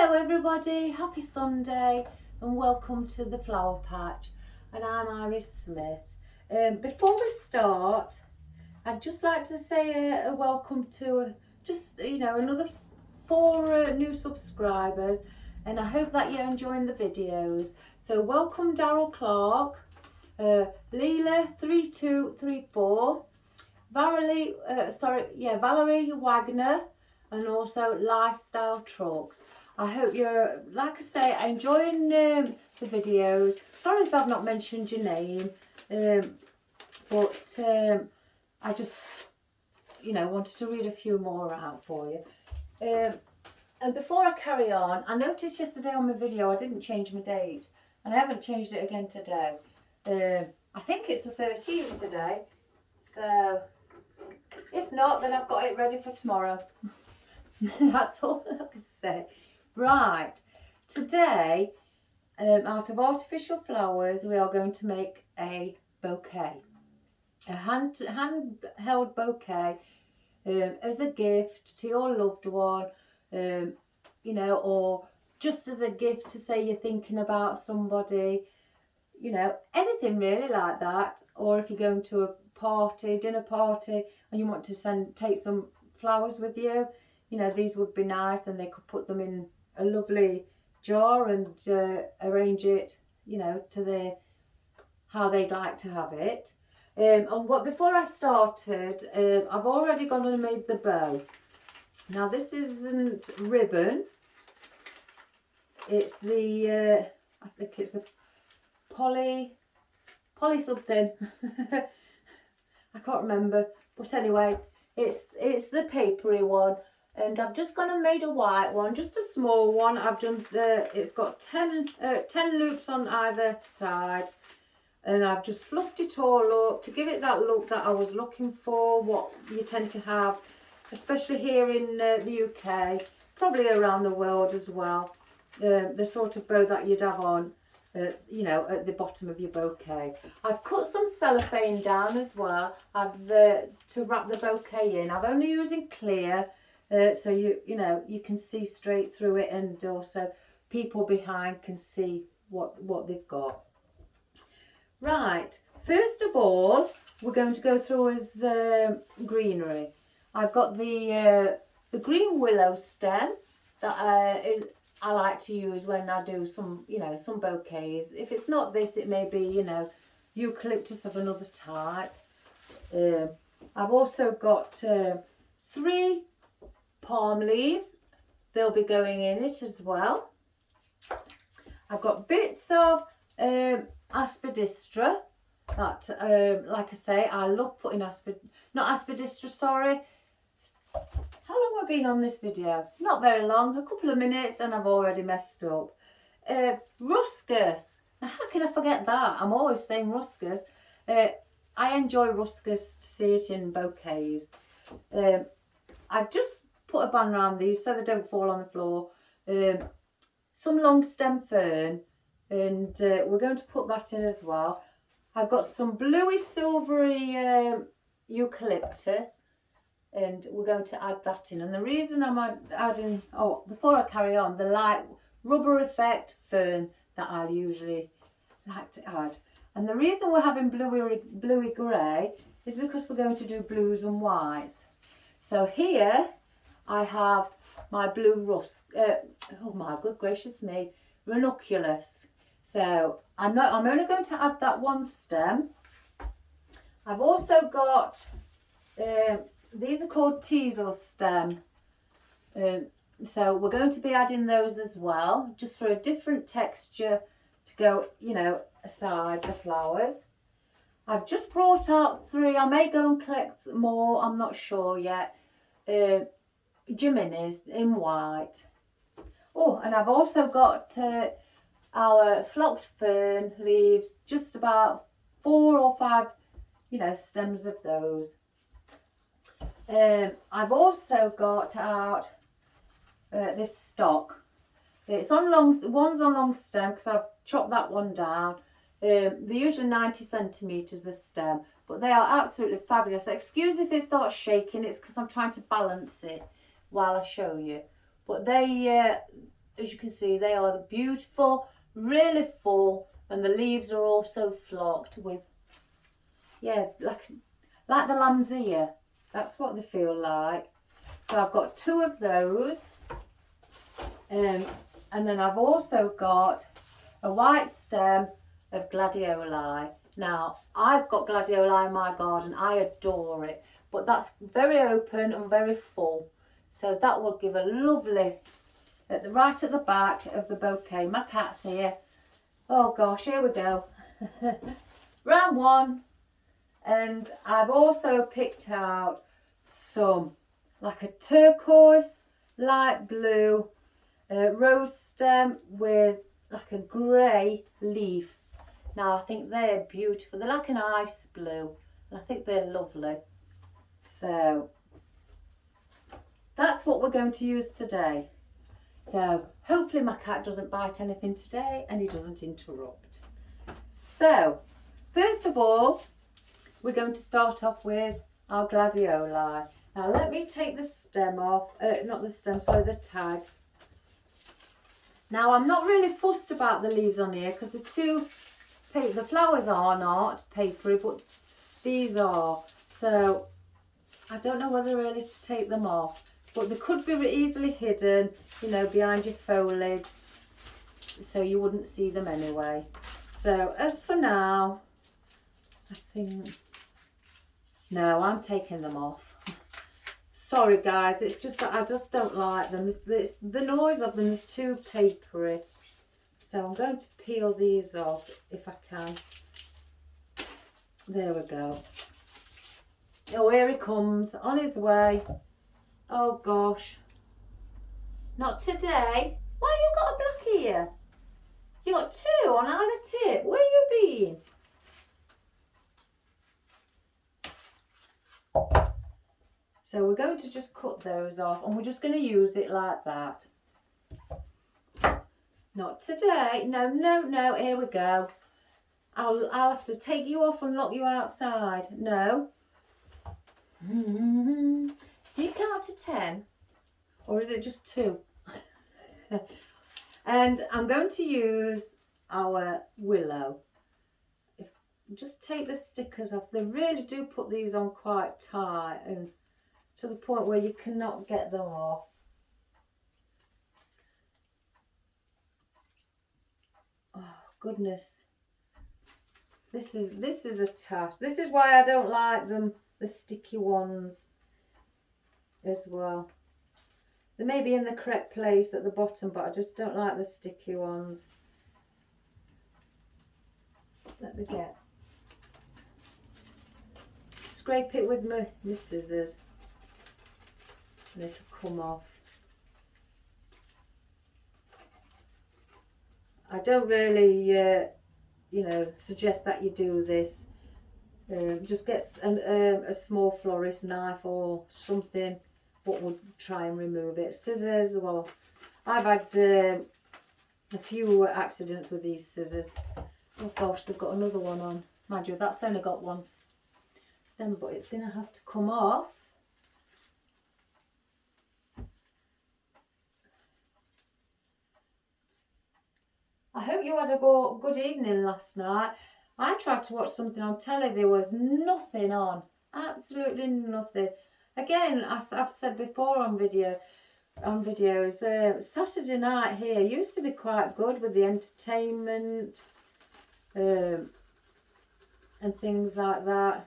Hello everybody, happy Sunday and welcome to the Flower Patch, and I'm Iris Smith. Before we start, I'd just like to say a welcome to another four new subscribers, and I hope that you're enjoying the videos. So welcome Daryl Clark, Leela 3234, Valerie Wagner, and also Lifestyle Trucks. I hope you're, like I say, enjoying the videos. Sorry if I've not mentioned your name, but I just, wanted to read a few more out for you. And before I carry on, I noticed yesterday on my video I didn't change my date, and I haven't changed it again today. I think it's the 13th today, so if not, then I've got it ready for tomorrow. That's all I can say. Right, today, out of artificial flowers, we are going to make a bouquet, a handheld bouquet, as a gift to your loved one, or just as a gift to say you're thinking about somebody, anything really like that. Or if you're going to a party, dinner party, and you want to take some flowers with you, these would be nice, and they could put them in a lovely jar and arrange it, to how they'd like to have it. Before I started, I've already gone and made the bow. Now this isn't ribbon. It's the I think it's the poly something. I can't remember, but anyway, it's the papery one. And I've just gone and made a white one, just a small one. I've done, it's got 10 loops on either side. And I've just fluffed it all up to give it that look that I was looking for, what you tend to have, especially here in the UK, probably around the world as well. The sort of bow that you'd have on, at the bottom of your bouquet. I've cut some cellophane down as well. To wrap the bouquet in. I'm only using clear. So you can see straight through it, and also people behind can see what they've got. Right, first of all, we're going to go through as greenery. I've got the green willow stem that I like to use when I do some bouquets. If it's not this, it may be eucalyptus of another type. I've also got 3 palm leaves. They'll be going in it as well. I've got bits of aspidistra that like I say, I love putting sorry. How long have I been on this video? Not very long, a couple of minutes, and I've already messed up. Ruscus. Now, how can I forget that? I'm always saying ruscus. I enjoy ruscus to see it in bouquets. I've just put a band around these so they don't fall on the floor. Some long stem fern, and we're going to put that in as well. I've got some bluey silvery eucalyptus, and we're going to add that in. And the reason I'm adding, before I carry on, the light rubber effect fern that I usually like to add. And the reason we're having bluey grey is because we're going to do blues and whites. So here I have my blue oh my good gracious me, ranunculus. So I'm only going to add that one stem. I've also got these are called teasel stem. So we're going to be adding those as well, just for a different texture to go, aside the flowers. I've just brought out 3. I may go and collect more, I'm not sure yet. Jiminis in white. Oh, and I've also got our flocked fern leaves, just about 4 or 5 stems of those. I've also got out this stock. One's on long stem because I've chopped that one down. They're usually 90 centimetres a stem, but they are absolutely fabulous. Excuse if it starts shaking, it's because I'm trying to balance it while I show you. But they as you can see, they are beautiful, really full, and the leaves are also flocked with, yeah, like the lamb's ear. That's what they feel like. So I've got 2 of those. And then I've also got a white stem of gladioli. Now, I've got gladioli in my garden. I adore it. But that's very open and very full. So that will give a lovely, right at the back of the bouquet. My cat's here. Oh gosh, here we go. Round 1. And I've also picked out some, like a turquoise, light blue, rose stem with like a grey leaf. Now I think they're beautiful. They're like an ice blue, and I think they're lovely. So that's what we're going to use today. So hopefully my cat doesn't bite anything today and he doesn't interrupt. So first of all, we're going to start off with our gladioli. Now let me take the stem off, not the stem, sorry, the tag. Now I'm not really fussed about the leaves on here because the flowers are not papery, but these are. So I don't know whether really to take them off, but they could be easily hidden, you know, behind your foliage, so you wouldn't see them anyway. So as for now, I think, no, I'm taking them off. Sorry guys, it's just that I just don't like them. The noise of them is too papery. So I'm going to peel these off if I can. There we go. Oh, here he comes, on his way. Oh gosh. Not today. Why you got a black ear? You got 2 on either tip. Where you been? So we're going to just cut those off, and we're just going to use it like that. Not today. No, no, no. Here we go. I'll have to take you off and lock you outside. No. Do you count to 10? Or is it just 2? And I'm going to use our willow. Just take the stickers off. They really do put these on quite tight, and to the point where you cannot get them off. Oh goodness, this is a task. This is why I don't like them, the sticky ones as well. They may be in the correct place at the bottom, but I just don't like the sticky ones. Let me get, scrape it with my scissors and it'll come off. I don't really, you know, suggest that you do this. Just get a small florist knife or something, but we'll try and remove it. Scissors, well, I've had a few accidents with these scissors. Oh gosh, they've got another one on. Mind you, that's only got 1 stem, but it's going to have to come off. I hope you had a good evening last night. I tried to watch something on telly. There was nothing on. Absolutely nothing. Again, I've said before on videos, Saturday night here used to be quite good with the entertainment and things like that.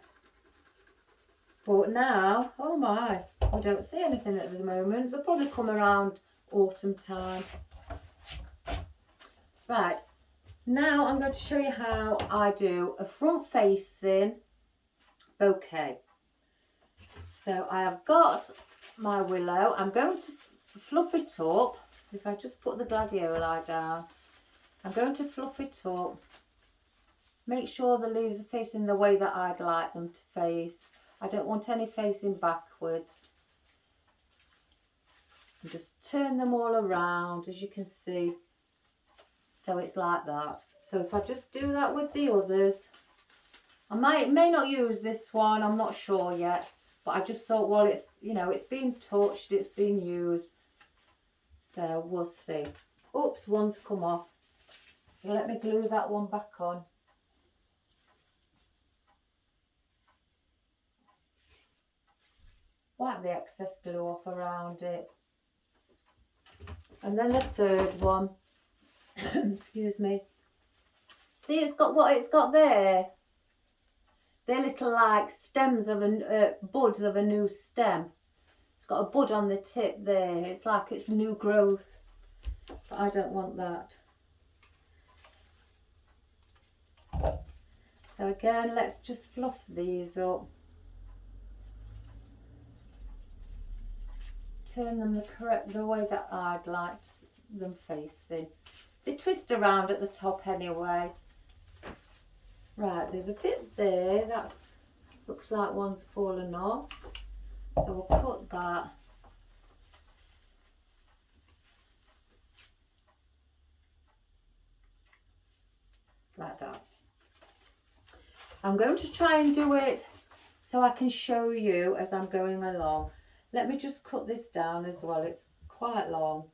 But now, oh my, we don't see anything at the moment. They'll probably come around autumn time. Right, now I'm going to show you how I do a front facing bouquet. So I have got my willow. I'm going to fluff it up. If I just put the gladioli down, I'm going to fluff it up. Make sure the leaves are facing the way that I'd like them to face. I don't want any facing backwards. And just turn them all around, as you can see. So it's like that. So if I just do that with the others, I may not use this one, I'm not sure yet. But I just thought, well, it's, you know, it's been touched, it's been used. So we'll see. Oops, one's come off. So let me glue that one back on. Wipe the excess glue off around it. And then the third one. Excuse me. See, it's got what it's got there. They're little like stems of buds of a new stem. It's got a bud on the tip there. It's like it's new growth. But I don't want that. So again, let's just fluff these up. Turn them the way that I'd like them facing. They twist around at the top anyway. Right, there's a bit there that looks like one's fallen off. So we'll cut that. Like that. I'm going to try and do it so I can show you as I'm going along. Let me just cut this down as well. It's quite long.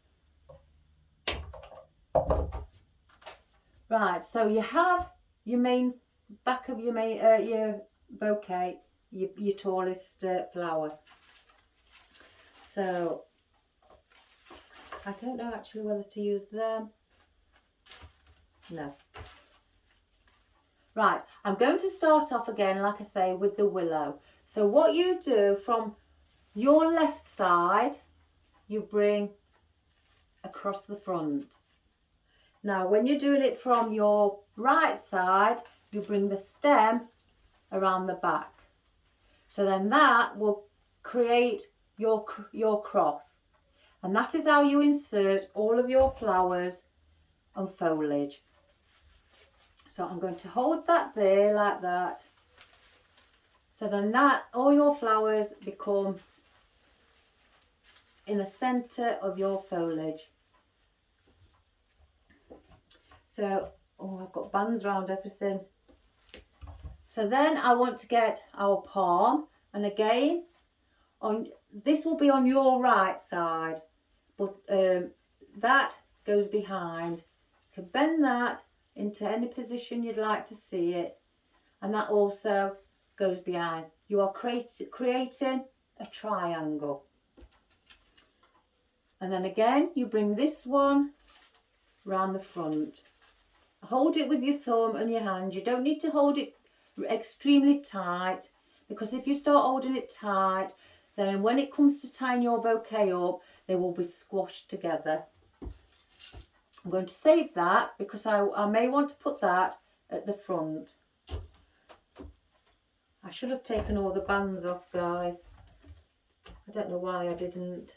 Right, so you have your main back of your main your bouquet, your tallest flower. So I don't know actually whether to use them. No. Right, I'm going to start off again, like I say, with the willow. So what you do from your left side, you bring across the front. Now, when you're doing it from your right side, you bring the stem around the back. So then that will create your cross. And that is how you insert all of your flowers and foliage. So I'm going to hold that there like that. So then that, all your flowers become in the centre of your foliage. So, oh, I've got bands around everything. So then I want to get our palm, and again, this will be on your right side, but that goes behind. You can bend that into any position you'd like to see it, and that also goes behind. You are creating a triangle. And then again, you bring this one round the front. Hold it with your thumb and your hand. You don't need to hold it extremely tight, because if you start holding it tight, then when it comes to tying your bouquet up, they will be squashed together. I'm going to save that because I may want to put that at the front. I should have taken all the bands off, guys. I don't know why I didn't.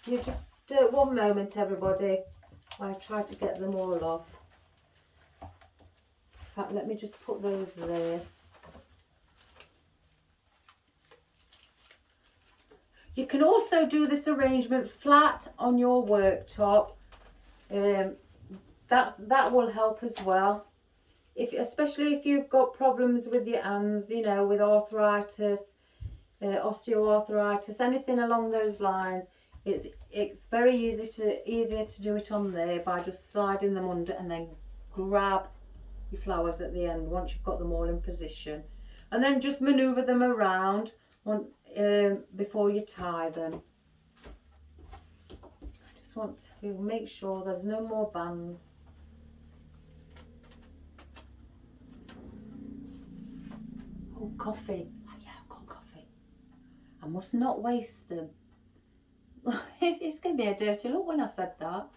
You just do it one moment, everybody. I try to get them all off. In fact, let me just put those there. You can also do this arrangement flat on your worktop. That will help as well. Especially if you've got problems with your hands, you know, with arthritis, osteoarthritis, anything along those lines. It's very easier to do it on there by just sliding them under and then grab your flowers at the end once you've got them all in position, and then just maneuver them around before you tie them. I just want to make sure there's no more bands. Oh, coffee. Oh, yeah, I've got coffee. I must not waste them. It's going to be a dirty look when I said that.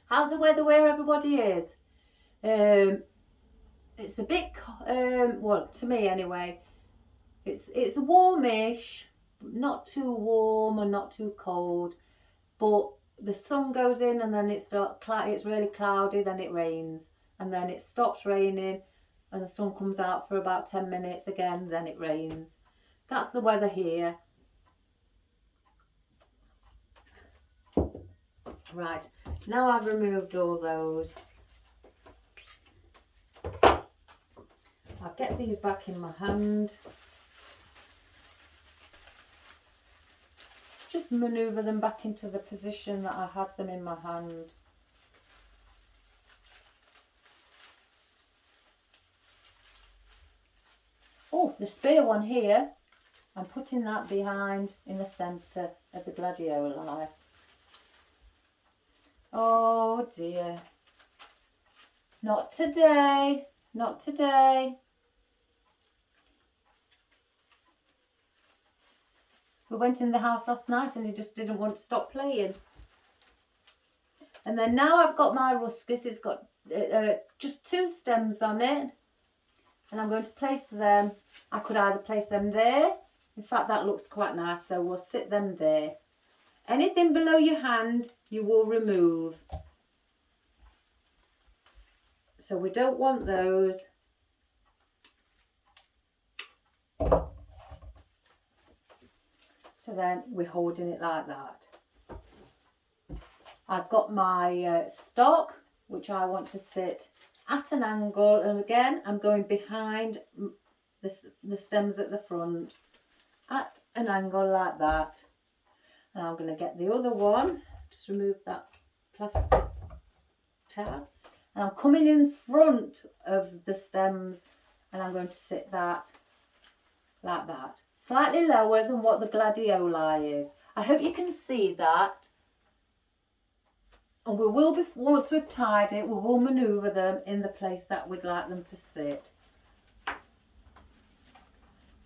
How's the weather where everybody is? It's a bit, well, to me anyway, it's warmish, not too warm and not too cold, but the sun goes in and then it's really cloudy, then it rains, and then it stops raining and the sun comes out for about 10 minutes again, then it rains. That's the weather here. Right, now I've removed all those. I'll get these back in my hand. just manoeuvre them back into the position that I had them in my hand. Oh, the spear one here, I'm putting that behind in the centre of the gladioli. Oh dear. Not today, not today. We went in the house last night and he just didn't want to stop playing. And then now I've got my ruscus, it's got just 2 stems on it. And I'm going to place them, I could either place them there. In fact, that looks quite nice, so we'll sit them there. Anything below your hand, you will remove. So we don't want those. So then we're holding it like that. I've got my stock, which I want to sit at an angle. And again, I'm going behind the stems at the front at an angle like that. And I'm going to get the other one, just remove that plastic tag. And I'm coming in front of the stems and I'm going to sit that like that. Slightly lower than what the gladioli is. I hope you can see that. And we will, once we've tied it, we will manoeuvre them in the place that we'd like them to sit.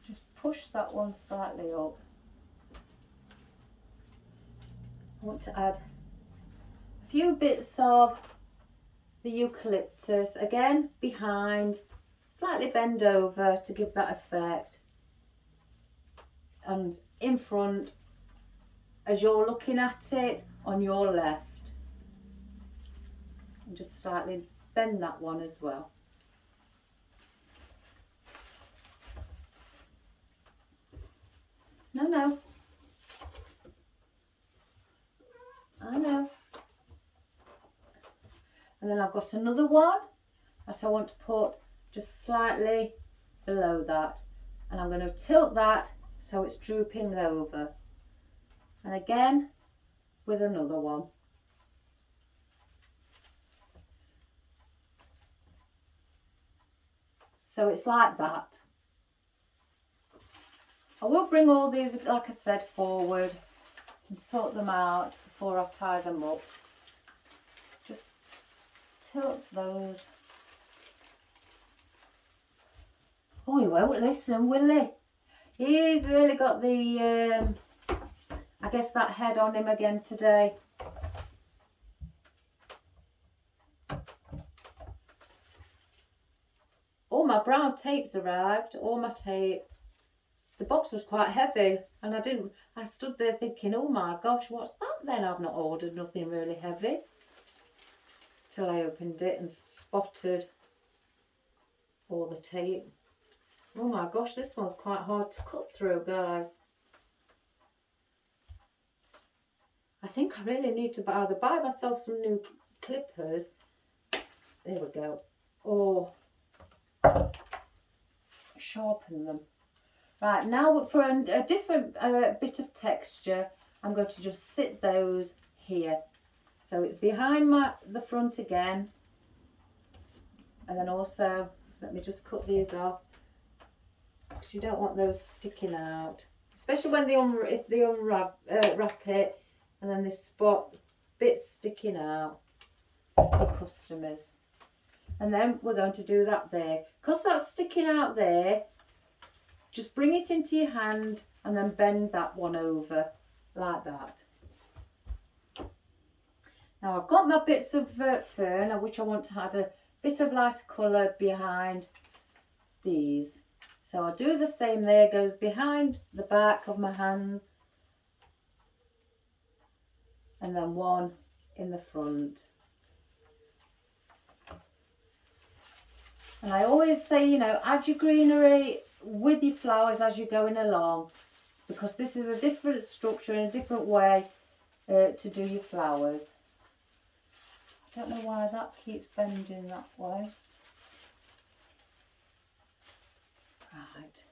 Just push that one slightly up. I want to add a few bits of the eucalyptus, again behind, slightly bend over to give that effect, and in front as you're looking at it on your left, and just slightly bend that one as well. No, I know. And then I've got another one that I want to put just slightly below that. And I'm going to tilt that so it's drooping over. And again, with another one. So it's like that. I will bring all these, like I said, forward and sort them out before I tie them up. Just tilt those. Oh, he won't listen, will he? He's really got the, I guess, that head on him again today. All my brown tape's arrived, all my tape. The box was quite heavy and I stood there thinking, oh my gosh, what's that then? I've not ordered nothing really heavy. Till I opened it and spotted all the tape. Oh my gosh, this one's quite hard to cut through, guys. I think I really need to either buy myself some new clippers. There we go. Or sharpen them. Right, now for a different bit of texture, I'm going to just sit those here. So it's behind the front again. And then also, let me just cut these off, because you don't want those sticking out. Especially when if they unwrap it, and then this bits sticking out for customers. And then we're going to do that there. Because that's sticking out there, just bring it into your hand and then bend that one over like that. Now I've got my bits of fern, which I want to add a bit of lighter colour behind these. So I'll do the same there, goes behind the back of my hand. And then one in the front. And I always say, you know, add your greenery with your flowers as you're going along, because this is a different structure and a different way to do your flowers. I don't know why that keeps bending that way. Right.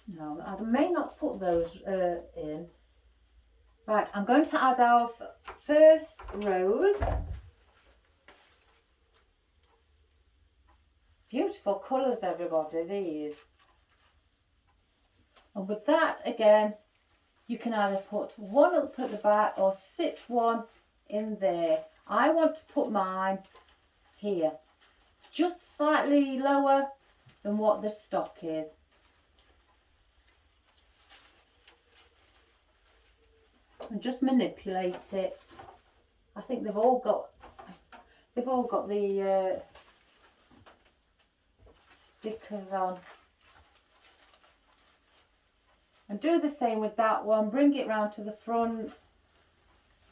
No, I may not put those in. Right, I'm going to add our first rose. Beautiful colours, everybody, these. And with that, again, you can either put one up at the back or sit one in there. I want to put mine here, just slightly lower than what the stock is. And just manipulate it. I think they've all got the stickers on. And do the same with that one. Bring it round to the front.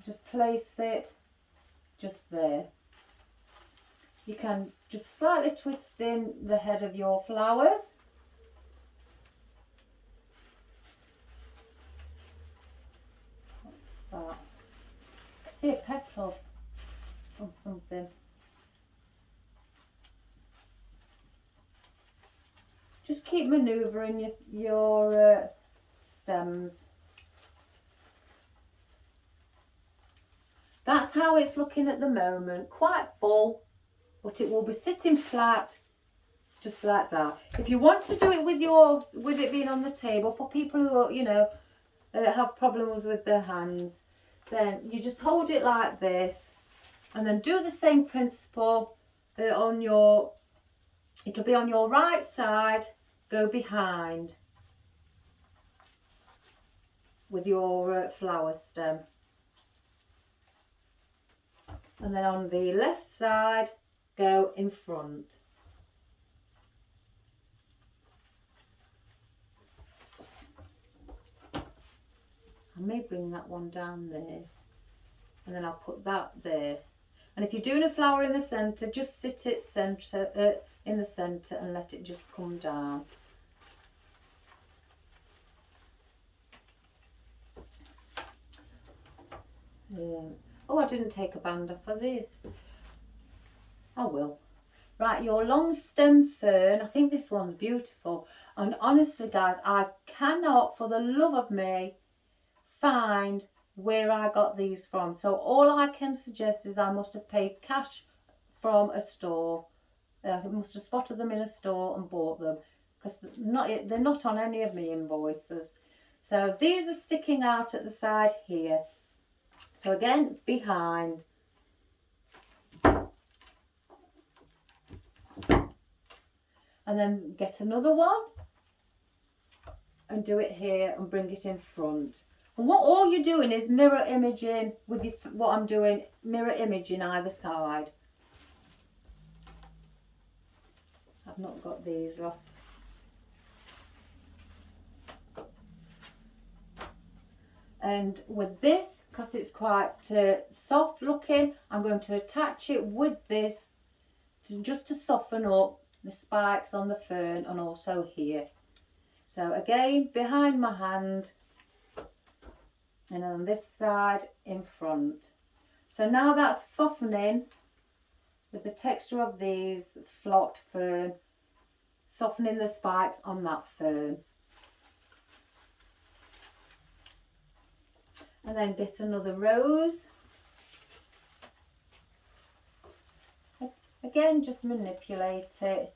Just place it just there. You can just slightly twist in the head of your flowers. What's that? I see a petal from something. Just keep manoeuvring your stems. That's how it's looking at the moment, quite full, but it will be sitting flat just like that. If you want to do it with it being on the table, for people who, you know, have problems with their hands, then you just hold it like this and then do the same principle on your, it'll be on your right side, go behind with your flower stem. And then on the left side, go in front. I may bring that one down there, and then I'll put that there. And if you're doing a flower in the centre, just sit it in the centre and let it just come down. Oh, I didn't take a band off of this. I will. Right, your long stem fern. I think this one's beautiful. And honestly, guys, I cannot, for the love of me, find where I got these from. So all I can suggest is I must have paid cash from a store. I must have spotted them in a store and bought them, because they're not on any of my invoices. So these are sticking out at the side here. So again, behind. And then get another one and do it here and bring it in front. And what all you're doing is mirror imaging with what I'm doing, mirror imaging either side. I've not got these off. And with this, because it's quite soft looking, I'm going to attach it with this just to soften up the spikes on the fern and also here. So again, behind my hand, and on this side in front. So now that's softening with the texture of these flocked fern, softening the spikes on that fern. And then get another rose. Again, just manipulate it.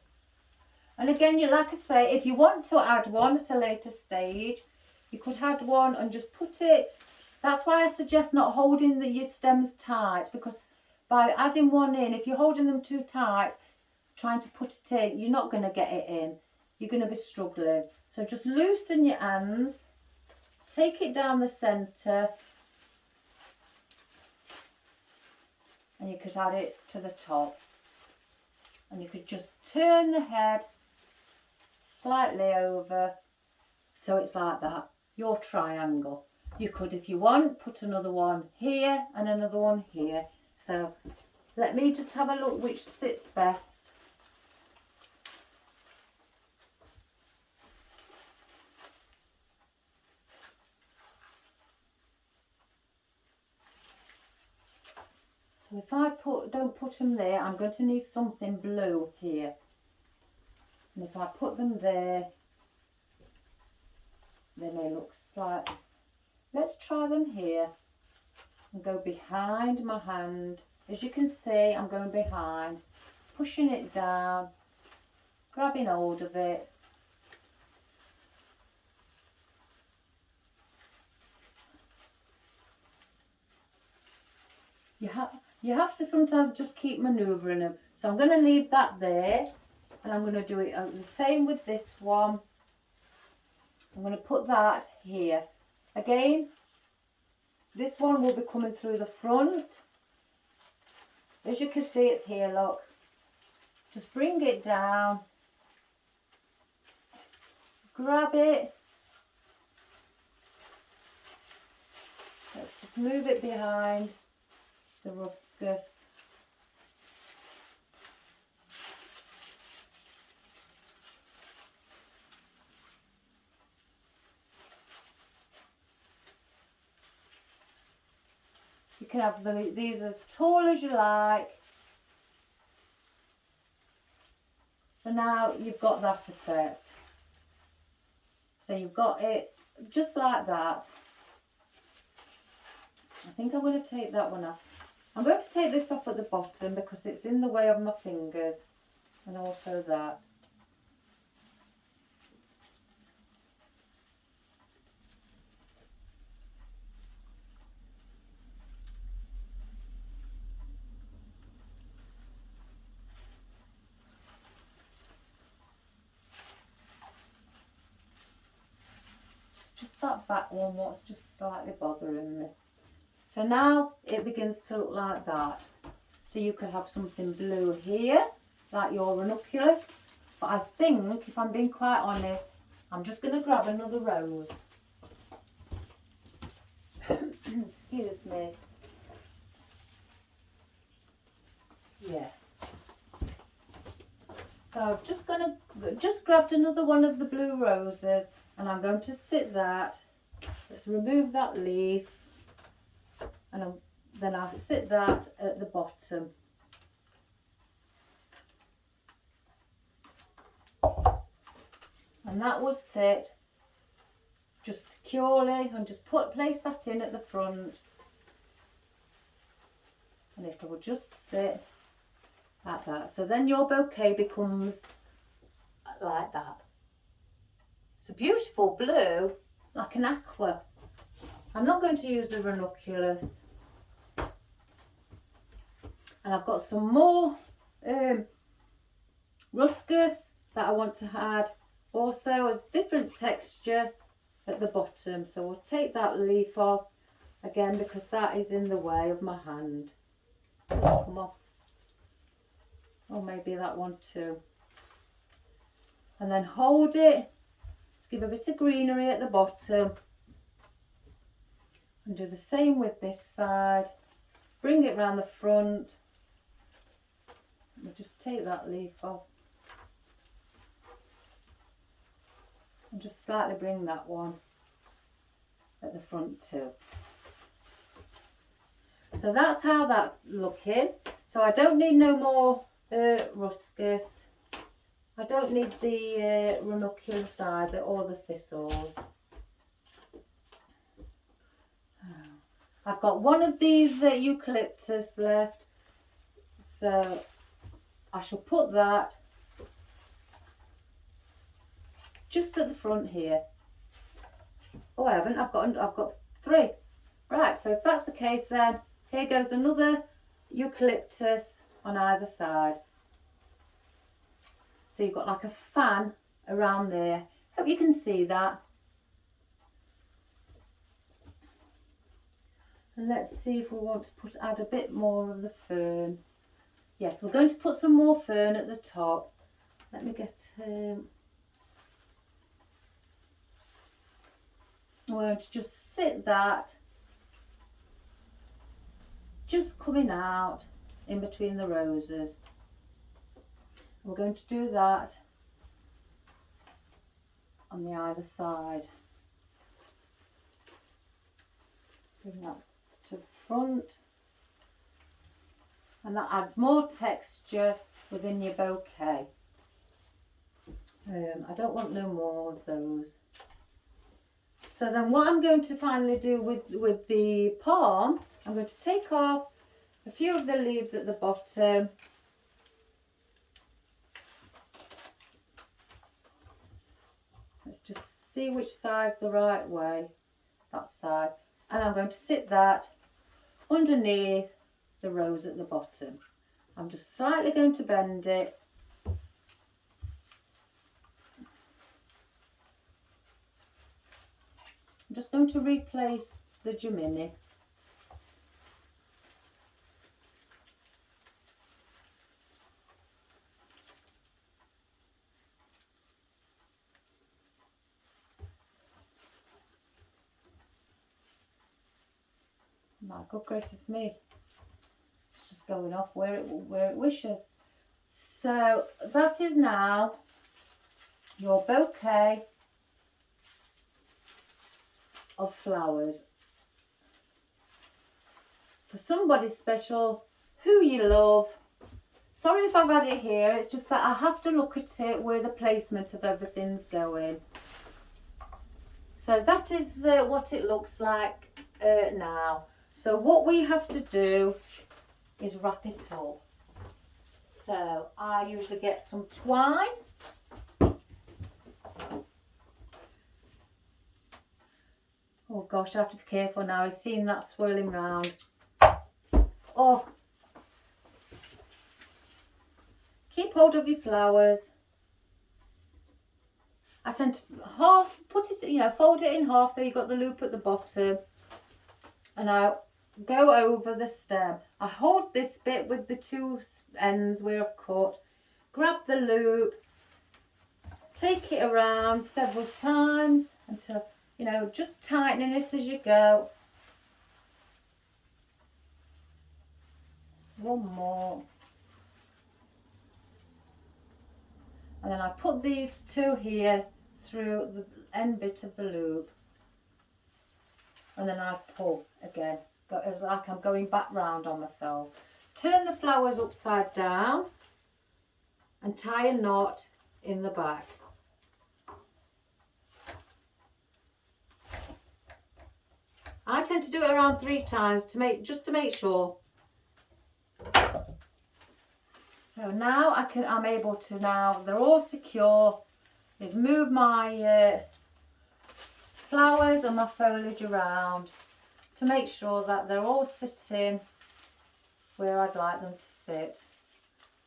And again, like I say, if you want to add one at a later stage, you could add one and just put it. That's why I suggest not holding your stems tight, because by adding one in, if you're holding them too tight, trying to put it in, you're not going to get it in. You're going to be struggling. So just loosen your hands, take it down the centre, and you could add it to the top. And you could just turn the head slightly over, so it's like that, your triangle. You could, if you want, put another one here and another one here. So let me just have a look which sits best. So if I don't put them there, I'm going to need something blue here. And if I put them there, they may look slight. Let's try them here and go behind my hand. As you can see, I'm going behind, pushing it down, grabbing hold of it. You have to sometimes just keep manoeuvring them. So I'm going to leave that there, and I'm going to do it the same with this one. I'm going to put that here. Again, this one will be coming through the front. As you can see, it's here, look. Just bring it down, grab it. Let's just move it behind the ruscus. You can have these as tall as you like. So now you've got that effect. So you've got it just like that. I think I'm going to take that one off. I'm going to take this off at the bottom because it's in the way of my fingers, and also that. It's just that back one what's just slightly bothering me. So now it begins to look like that. So you could have something blue here, like your ranunculus. But I think, if I'm being quite honest, I'm just going to grab another rose. Excuse me. Yes. So I've just grabbed another one of the blue roses, and I'm going to sit that. Let's remove that leaf. And then I'll sit that at the bottom. And that will sit just securely, and just place that in at the front. And it will just sit like that. So then your bouquet becomes like that. It's a beautiful blue, like an aqua. I'm not going to use the ranunculus. And I've got some more ruscus that I want to add also as different texture at the bottom. So we'll take that leaf off again because that is in the way of my hand. Come off. Or maybe that one too. And then hold it to give a bit of greenery at the bottom. And do the same with this side. Bring it round the front. We'll just take that leaf off. And just slightly bring that one at the front too. So that's how that's looking. So I don't need no more ruscus. I don't need the ranunculus either, or the thistles. I've got one of these eucalyptus left, so I shall put that just at the front here. Oh, I haven't. I've got three. Right. So if that's the case, then here goes another eucalyptus on either side. So you've got like a fan around there. Hope you can see that. And let's see if we want to add a bit more of the fern. Yes, we're going to put some more fern at the top. Let me get we're going to just sit that just coming out in between the roses. We're going to do that on the either side. Bring that to the front, and that adds more texture within your bouquet. I don't want no more of those. So then what I'm going to finally do with the palm, I'm going to take off a few of the leaves at the bottom. Let's just see which side's the right way, that side. And I'm going to sit that underneath the rose at the bottom. I'm just slightly going to bend it. I'm just going to replace the Gemini. My good gracious me, it's just going off where it wishes. So that is now your bouquet of flowers for somebody special who you love. Sorry if I've had it here, it's just that I have to look at it where the placement of everything's going. So that is what it looks like now. So what we have to do is wrap it up. So I usually get some twine. Oh gosh, I have to be careful now. I've seen that swirling round. Oh. Keep hold of your flowers. I tend to put it, fold it in half so you've got the loop at the bottom. And I go over the stem. I hold this bit with the two ends where I've cut. Grab the loop. Take it around several times until, just tightening it as you go. One more. And then I put these two here through the end bit of the loop. And then I pull again. It's like I'm going back round on myself. Turn the flowers upside down and tie a knot in the back. I tend to do it around 3 times just to make sure. So now I'm able to, now they're all secure, is move my flowers and my foliage around to make sure that they're all sitting where I'd like them to sit,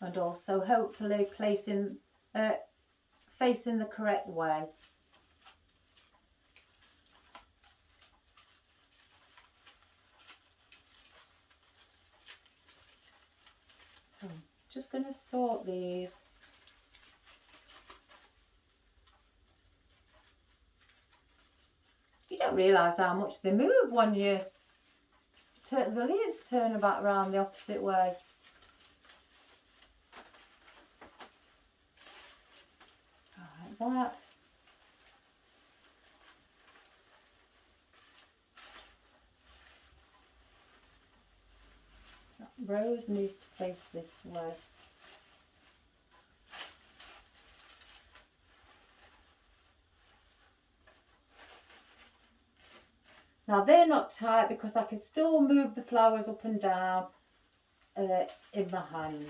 and also hopefully facing the correct way. So I'm just going to sort these. You don't realise how much they move when the leaves turn back around the opposite way. Like that. That rose needs to face this way. Now they're not tight because I can still move the flowers up and down in my hand.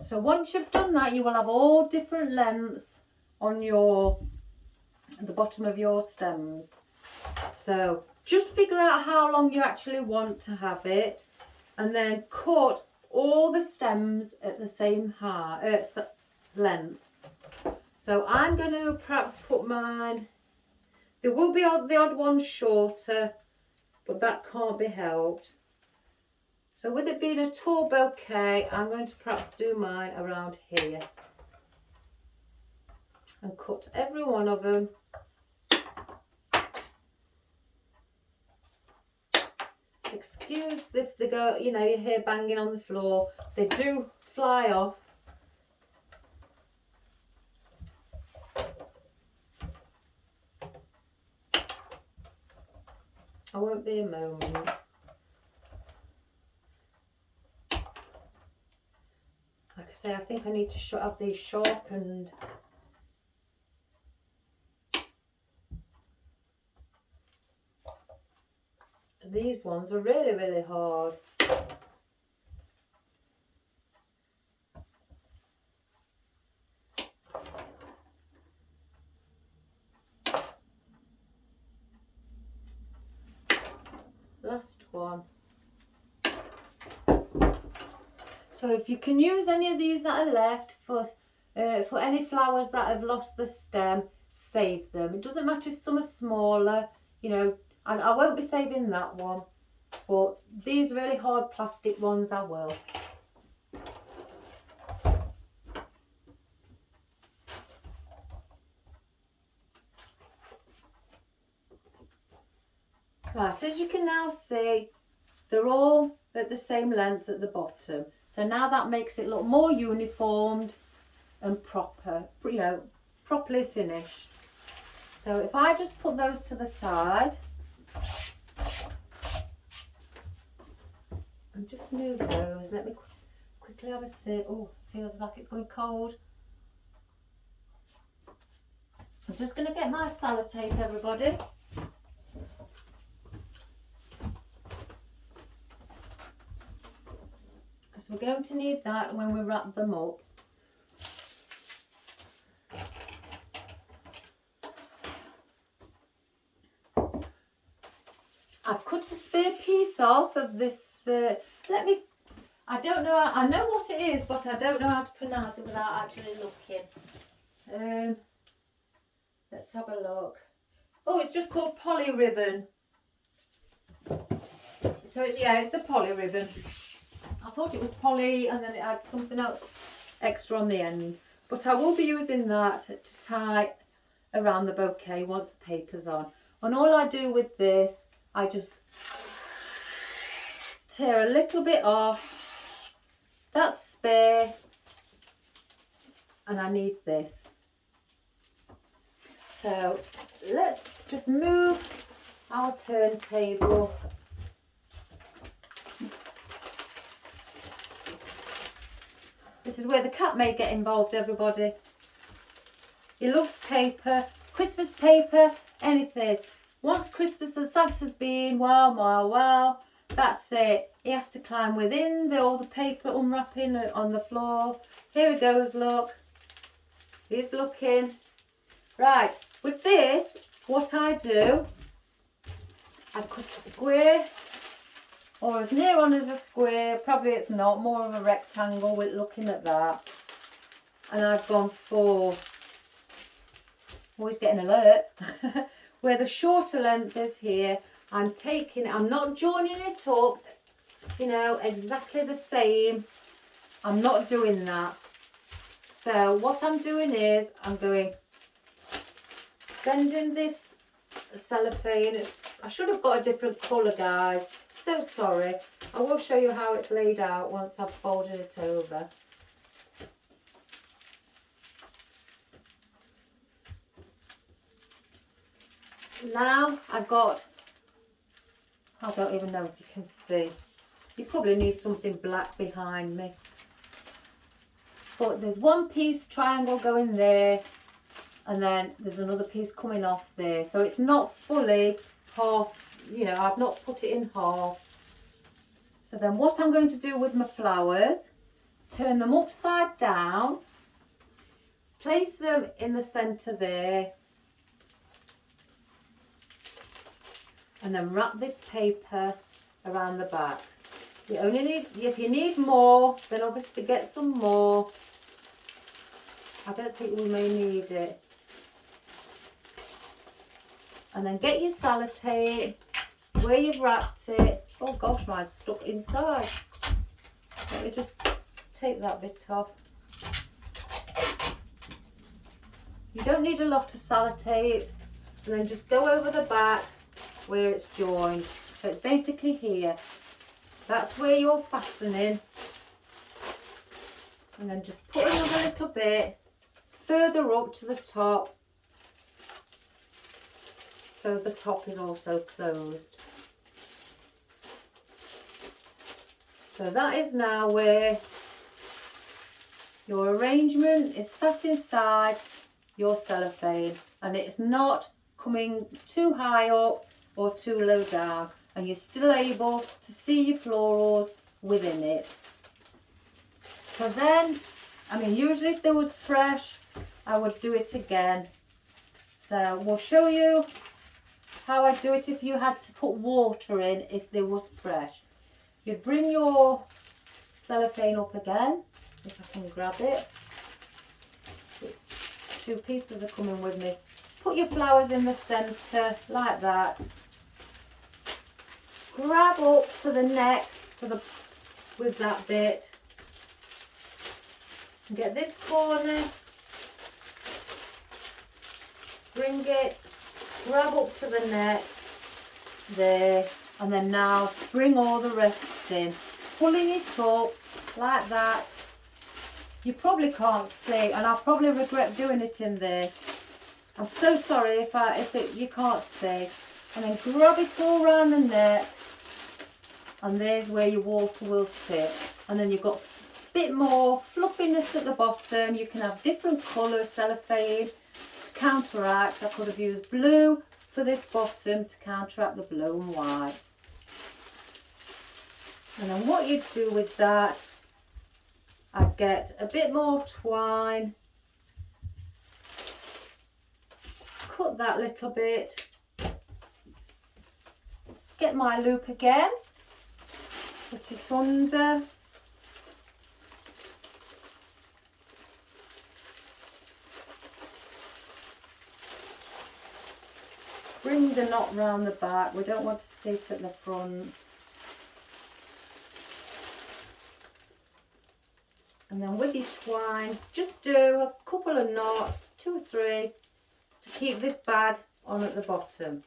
So once you've done that, you will have all different lengths on the bottom of your stems. So just figure out how long you actually want to have it, and then cut all the stems at the same length. So I'm going to perhaps put mine. There will be the odd one shorter, but that can't be helped. So with it being a tall bouquet, I'm going to perhaps do mine around here. And cut every one of them. Excuse if they go, you hear banging on the floor. They do fly off. I won't be a moment. Like I say, I think I need to have these sharpened. These ones are really, really hard. Last one. So if you can use any of these that are left for any flowers that have lost the stem, save them. It doesn't matter if some are smaller, you know, and I won't be saving that one, but these really hard plastic ones I will. Right, as you can now see, they're all at the same length at the bottom. So now that makes it look more uniformed and proper, you know, properly finished. So if I just put those to the side and just move those, let me quickly have a sip. Oh, feels like it's going cold. I'm just going to get my sellotape, everybody. Because we're going to need that when we wrap them up. I've cut a spare piece off of this, I don't know, I know what it is, but I don't know how to pronounce it without actually looking. Let's have a look. Oh, it's just called poly ribbon. So it's the poly ribbon. I thought it was poly and then it had something else extra on the end. But I will be using that to tie around the bouquet once the paper's on. And all I do with this, I just tear a little bit off. That's spare. And I need this. So let's just move our turntable. This is where the cat may get involved, everybody. He loves paper, Christmas paper, anything. Once Christmas and Santa's been, well, that's it. He has to climb within all the paper unwrapping on the floor. Here he goes, look. He's looking. Right, with this, what I do, I cut a square, or as near on as a square, probably it's not, more of a rectangle with looking at that. And I've gone for, always getting alert, where the shorter length is here, I'm not joining it up, you know, exactly the same. I'm not doing that. So what I'm doing is, I'm bending this cellophane. I should have got a different colour, guys. So sorry. I will show you how it's laid out once I've folded it over. Now I've got, I don't even know if you can see. You probably need something black behind me. But there's one piece triangle going there, and then there's another piece coming off there. So it's not fully half, you know, I've not put it in half. So then what I'm going to do with my flowers, turn them upside down, place them in the centre there, and then wrap this paper around the back. You only need, if you need more, then obviously get some more. I don't think we may need it. And then get your sellotape where you've wrapped it. Oh gosh, mine's stuck inside. Let me just take that bit off. You don't need a lot of sellotape. And then just go over the back where it's joined. So it's basically here. That's where you're fastening. And then just put another little bit further up to the top. So the top is also closed. So that is now where your arrangement is sat inside your cellophane, and it's not coming too high up or too low down. and you're still able to see your florals within it. So then, I mean, usually if they was fresh, I would do it again. So we'll show you how I do it if you had to put water in if they was fresh. You'd bring your cellophane up again, if I can grab it. It's 2 pieces are coming with me. Put your flowers in the centre like that. Grab up to the neck with that bit. And get this corner. Bring it. Grab up to the neck. There. And then now bring all the rest in. Pulling it up like that. You probably can't see, and I'll probably regret doing it in this. I'm so sorry if you can't see. And then grab it all around the neck, and there's where your water will sit. And then you've got a bit more fluffiness at the bottom. You can have different colours cellophane to counteract. I could have used blue for this bottom to counteract the blue and white. And then what you do with that, I'd get a bit more twine, cut that little bit, get my loop again, put it under, bring the knot round the back. We don't want to see it at the front. And then with your twine, just do a couple of knots, 2 or 3, to keep this bag on at the bottom.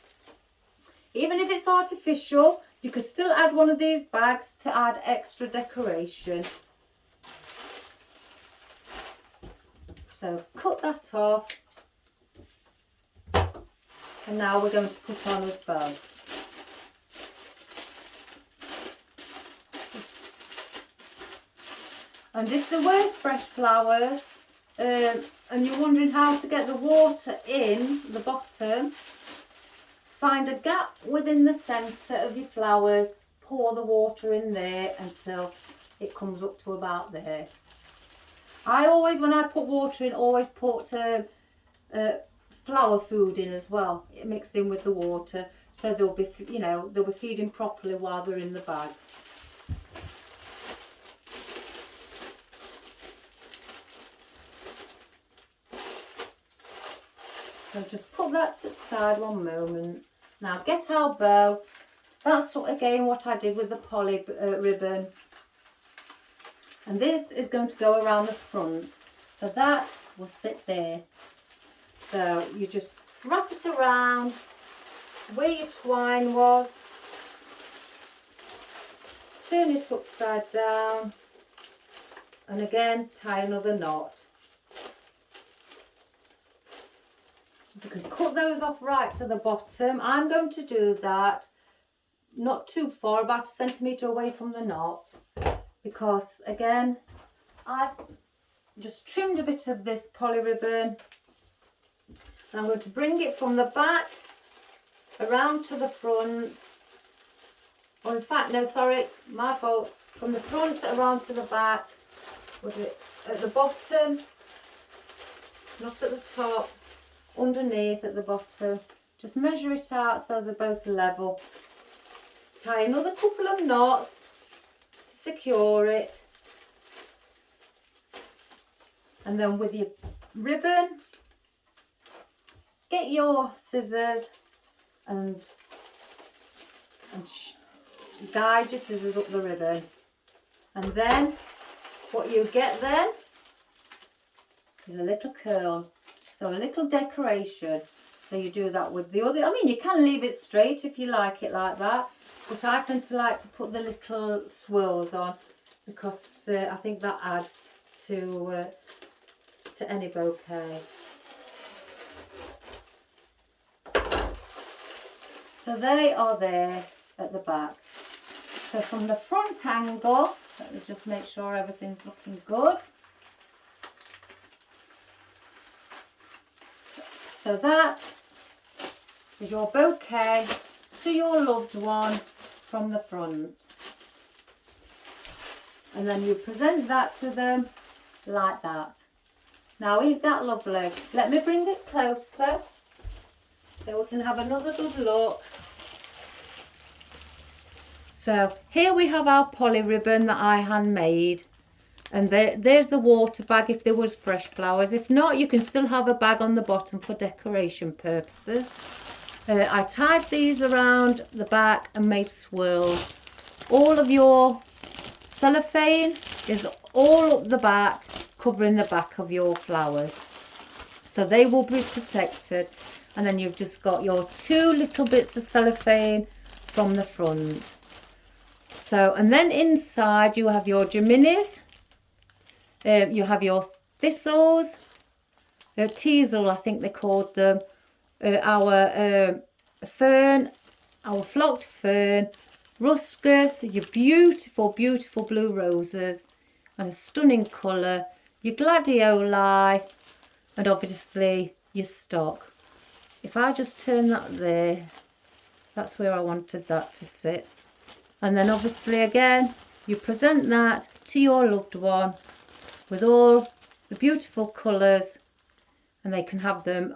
Even if it's artificial, you could still add one of these bags to add extra decoration. So cut that off. And now we're going to put on a bow. And if there weren't fresh flowers and you're wondering how to get the water in the bottom, find a gap within the centre of your flowers, pour the water in there until it comes up to about there. I always, when I put water in, always put flower food in as well, mixed in with the water, so they'll be, you know, they'll be feeding properly while they're in the bags. So just put that to the side one moment. Now get our bow. That's again what I did with the poly ribbon. And this is going to go around the front. So that will sit there. So you just wrap it around where your twine was. Turn it upside down. And again, tie another knot. You can cut those off right to the bottom. I'm going to do that not too far, about 1 centimetre away from the knot, because again I've just trimmed a bit of this poly ribbon, and I'm going to bring it from the back around to the front, or in fact no, sorry, my fault, from the front around to the back, with it at the bottom, not at the top, underneath at the bottom. Just measure it out so they're both level. Tie another couple of knots to secure it, and then with your ribbon, get your scissors and guide your scissors up the ribbon, and then what you get then is a little curl. So a little decoration. So you do that with the other. I mean, you can leave it straight if you like it like that, but I tend to like to put the little swirls on, because I think that adds to any bouquet. So they are there at the back. So from the front angle, let me just make sure everything's looking good. So that is your bouquet to your loved one from the front. And then you present that to them like that. Now ain't that lovely? Let me bring it closer so we can have another good look. So here we have our poly ribbon that I handmade. And there's the water bag if there was fresh flowers. If not, you can still have a bag on the bottom for decoration purposes. I tied these around the back and made swirls. All of your cellophane is all up the back, covering the back of your flowers. So they will be protected. And then you've just got your 2 little bits of cellophane from the front. So, and then inside you have your geminis. You have your thistles, teasel, I think they called them, our fern, our flocked fern, ruscus, your beautiful, beautiful blue roses, and a stunning colour, your gladioli, and obviously your stock. If I just turn that there, that's where I wanted that to sit. And then obviously again, you present that to your loved one with all the beautiful colours, and they can have them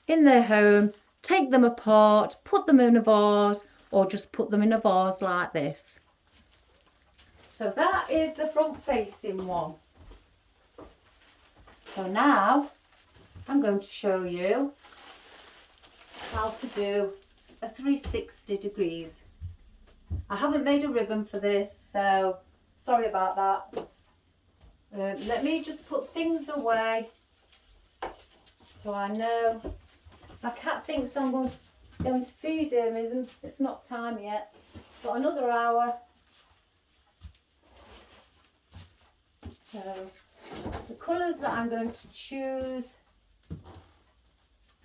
in their home, take them apart, put them in a vase, or just put them in a vase like this. So that is the front facing one. So now I'm going to show you how to do a 360 degrees. I haven't made a ribbon for this, so sorry about that. Let me just put things away so I know. My cat thinks I'm going to feed him, isn't it's not time yet. It's got another hour. So the colours that I'm going to choose.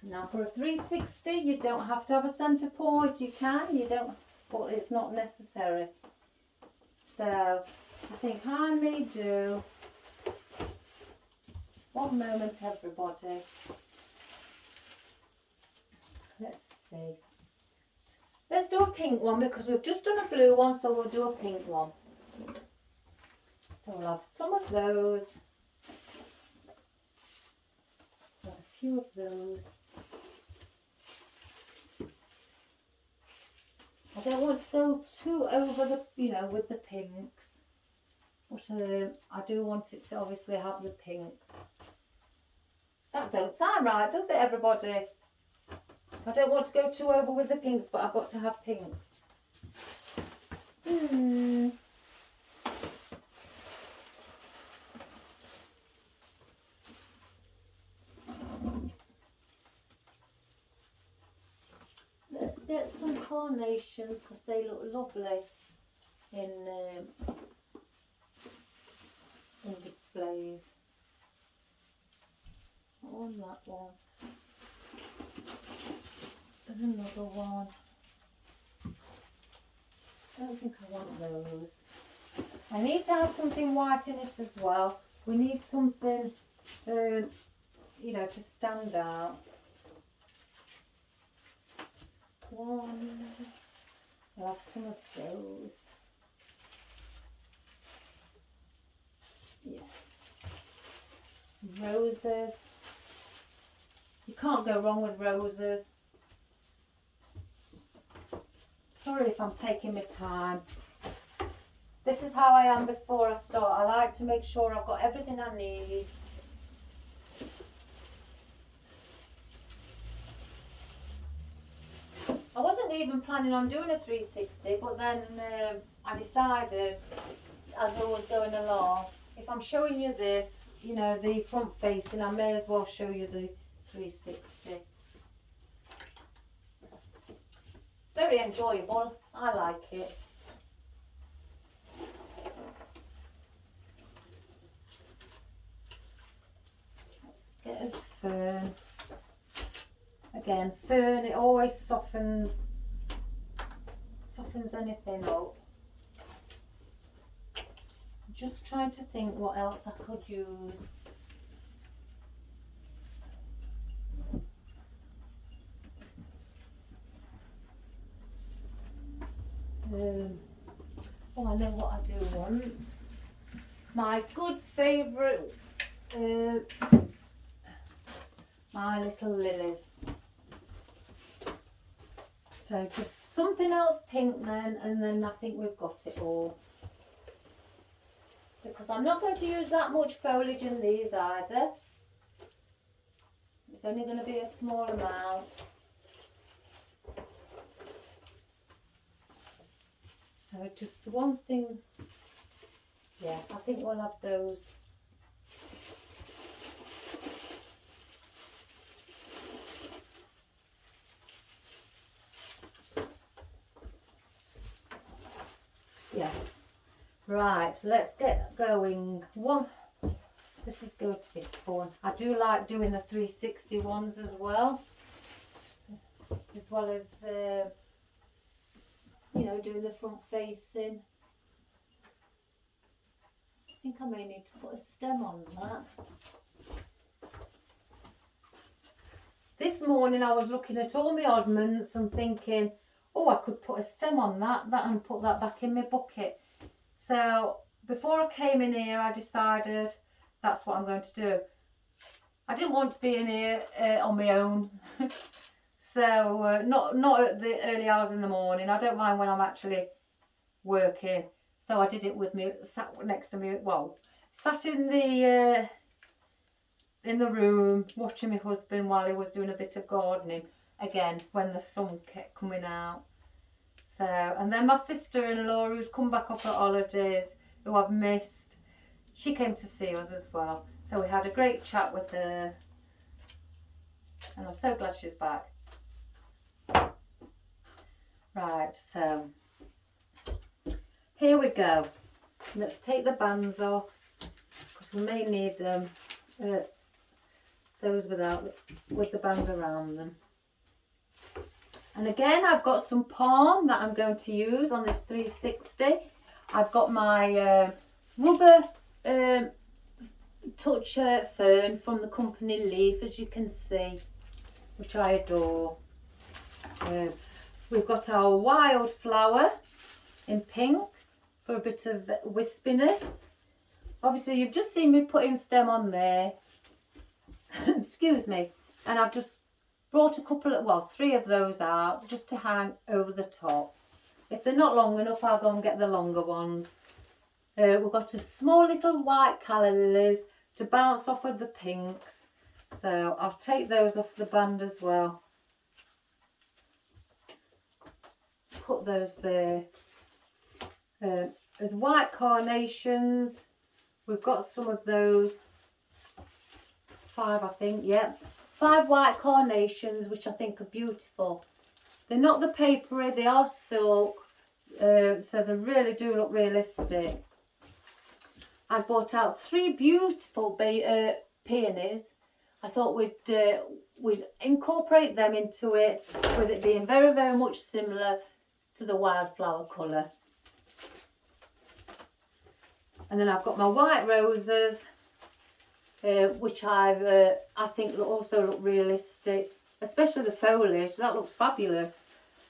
Now for a 360 you don't have to have a centre point. You can, you don't, but it's not necessary. So I think I may do, one moment everybody. Let's see. Let's do a pink one because we've just done a blue one, so we'll do a pink one. So we'll have some of those. Got a few of those. I don't want to go too over the, with the pinks. But I do want it to obviously have the pinks. That don't sound right, does it, everybody? I don't want to go too over with the pinks, but I've got to have pinks. Let's get some carnations because they look lovely in displays. On that one. And another one. I don't think I want those. I need to have something white in it as well. We need something, to stand out. One. I'll have some of those. Yeah. Some roses. You can't go wrong with roses. Sorry if I'm taking my time. This is how I am before I start. I like to make sure I've got everything I need. I wasn't even planning on doing a 360, but then I decided as I was going along, if I'm showing you this, the front facing, I may as well show you the 360. It's very enjoyable. I like it. Let's get us fern. Again, fern, it always softens anything up. I'm just trying to think what else I could use. Oh, I know what I do want. My good favourite, my little lilies. So just something else pink then, and then I think we've got it all. Because I'm not going to use that much foliage in these either. It's only going to be a small amount. So just one thing, yeah, I think we'll have those. Yes. Right, let's get going. This is going to be fun. I do like doing the 360 ones as well as you know, doing the front facing. I think I may need to put a stem on that. This morning I was looking at all my oddments and thinking, oh, I could put a stem on that and put that back in my bucket. So before I came in here, I decided that's what I'm going to do. I didn't want to be in here on my own. So not at the early hours in the morning. I don't mind when I'm actually working. So I did it with me, sat next to me, well, sat in the room watching my husband while he was doing a bit of gardening, again, when the sun kept coming out. So, and then my sister-in-law, who's come back up at holidays, who I've missed, she came to see us as well. So we had a great chat with her, and I'm so glad she's back. Right, so here we go. Let's take the bands off, because we may need them, those with the band around them. And again, I've got some palm that I'm going to use on this 360. I've got my rubber touch fern from the company Leaf, as you can see, which I adore. We've got our wildflower in pink for a bit of wispiness. Obviously, you've just seen me putting stem on there. Excuse me. And I've just brought a couple of, well, 3 of those out just to hang over the top. If they're not long enough, I'll go and get the longer ones. We've got a small little white calla lilies to bounce off of the pinks. So I'll take those off the band as well. Put those there. There's white carnations. We've got some of those. 5, I think, yeah. 5 white carnations, which I think are beautiful. They're not the papery, they are silk, so they really do look realistic. I bought out 3 beautiful peonies. I thought we'd incorporate them into it, with it being very, very much similar to the wildflower colour. And then I've got my white roses, which I think also look realistic, especially the foliage. That looks fabulous.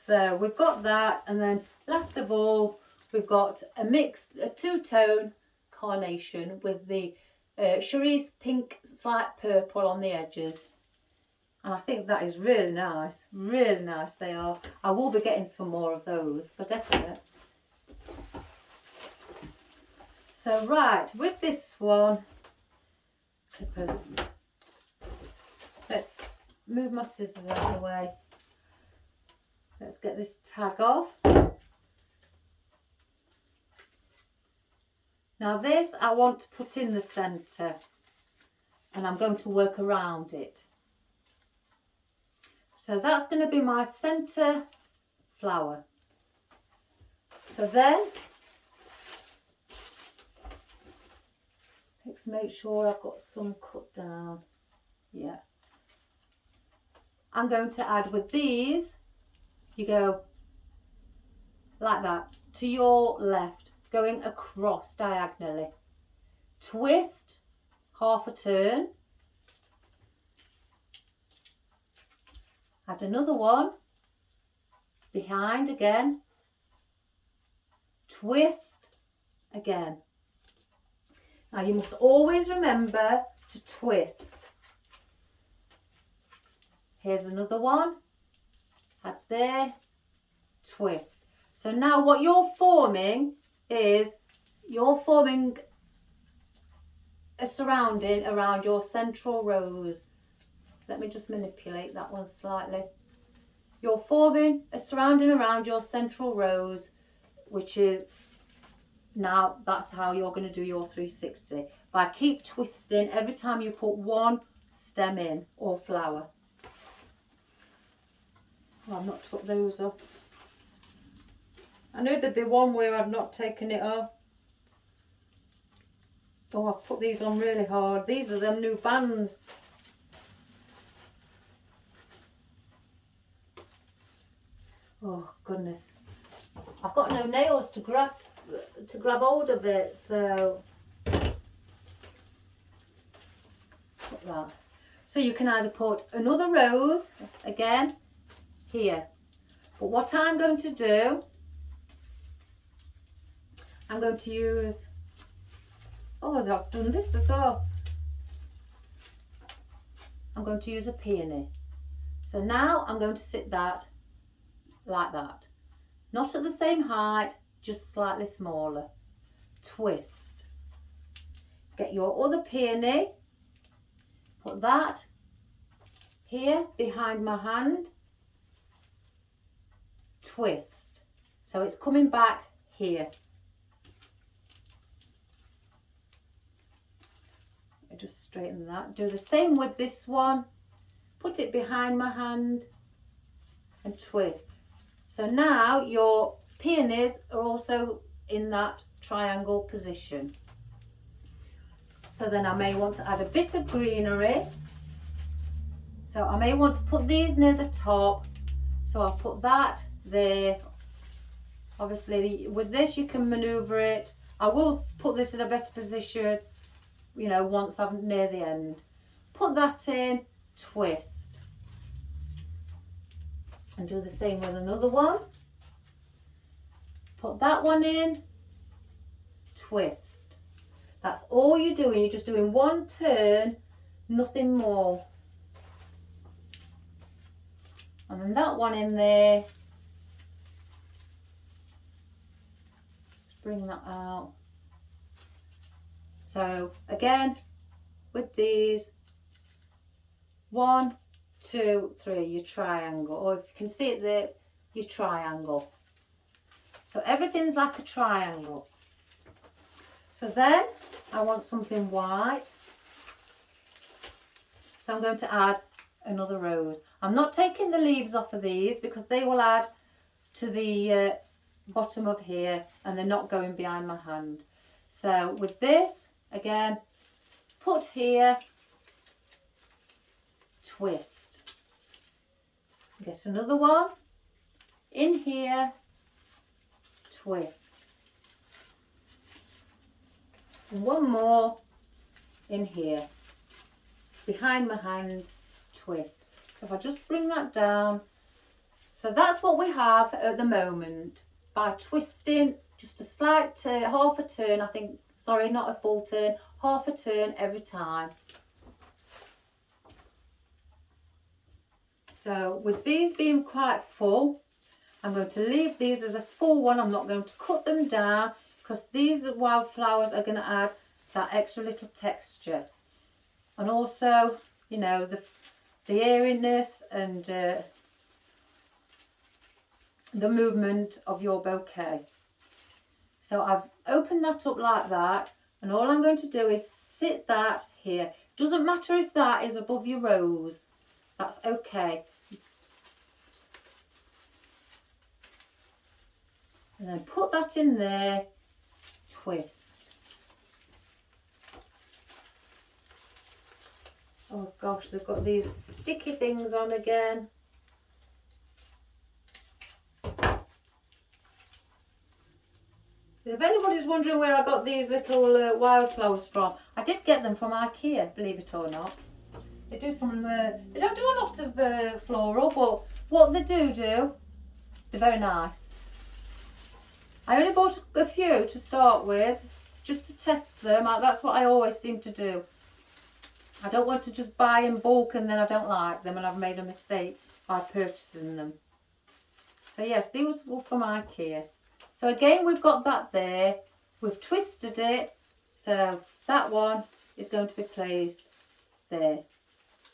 So we've got that, and then last of all, we've got a two-tone carnation with the cerise pink, slight purple on the edges. And I think that is really nice. Really nice they are. I will be getting some more of those for definite. So right, with this one, clippers. Let's move my scissors out of the way. Let's get this tag off. Now this I want to put in the centre, and I'm going to work around it. So that's going to be my centre flower. So then, let's make sure I've got some cut down. Yeah. I'm going to add with these, you go like that to your left, going across diagonally. Twist half a turn. Add another one behind again. twist again. Now you must always remember to twist. Here's another one, add there, twist. So now what you're forming is, you're forming a surrounding around your central rose. Let me just manipulate that one slightly. You're forming a surrounding around your central rose, which is, now that's how you're going to do your 360. By keep twisting every time you put one stem in or flower. Oh, I've not took those off. I knew there'd be one where I've not taken it off. Oh, I've put these on really hard. These are them new bands. Oh goodness. I've got no nails to grab hold of it, so put that. So you can either put another rose again here, but what I'm going to do, I'm going to use, oh, I've done this as well. I'm going to use a peony. So now I'm going to sit that like that. Not at the same height, just slightly smaller. Twist. Get your other peony. Put that here behind my hand. Twist. So it's coming back here. Just straighten that. Do the same with this one. Put it behind my hand and twist. So now your peonies are also in that triangle position. So then I may want to add a bit of greenery. So I may want to put these near the top. So I'll put that there. Obviously with this you can maneuver it. I will put this in a better position, you know, once I'm near the end. Put that in, twist. And do the same with another one. Put that one in, twist. That's all you're doing. You're just doing one turn, nothing more. And then that one in there. Just bring that out. So again, with these, 1, 2, 3, your triangle, or if you can see it there, your triangle. So everything's like a triangle. So then I want something white. So I'm going to add another rose. I'm not taking the leaves off of these because they will add to the bottom of here and they're not going behind my hand. So with this, again, put here, twist. Get another one in here, twist. And one more in here, behind my hand, twist. So if I just bring that down, so that's what we have at the moment. By twisting just a slight half a turn, I think, sorry, not a full turn, half a turn every time. So with these being quite full, I'm going to leave these as a full one. I'm not going to cut them down because these wildflowers are going to add that extra little texture. And also, you know, the airiness and the movement of your bouquet. So I've opened that up like that, and all I'm going to do is sit that here. Doesn't matter if that is above your rose, that's okay. And then put that in there, twist. Oh gosh, they've got these sticky things on again. If anybody's wondering where I got these little wildflowers from, I did get them from IKEA, believe it or not. They do some, they don't do a lot of floral, but what they do, they're very nice. I only bought a few to start with, just to test them. That's what I always seem to do. I don't want to just buy in bulk and then I don't like them and I've made a mistake by purchasing them. So yes, these were from IKEA. So again, we've got that there. We've twisted it. So that one is going to be placed there.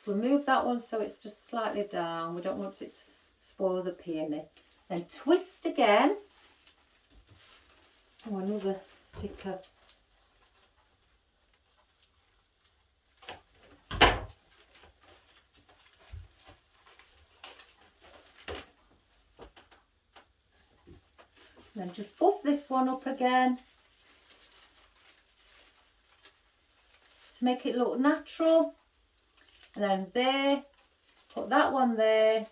We'll move that one so it's just slightly down. We don't want it to spoil the peony. Then twist again. Oh, another sticker. Then just buff this one up again to make it look natural. And then there, put that one there.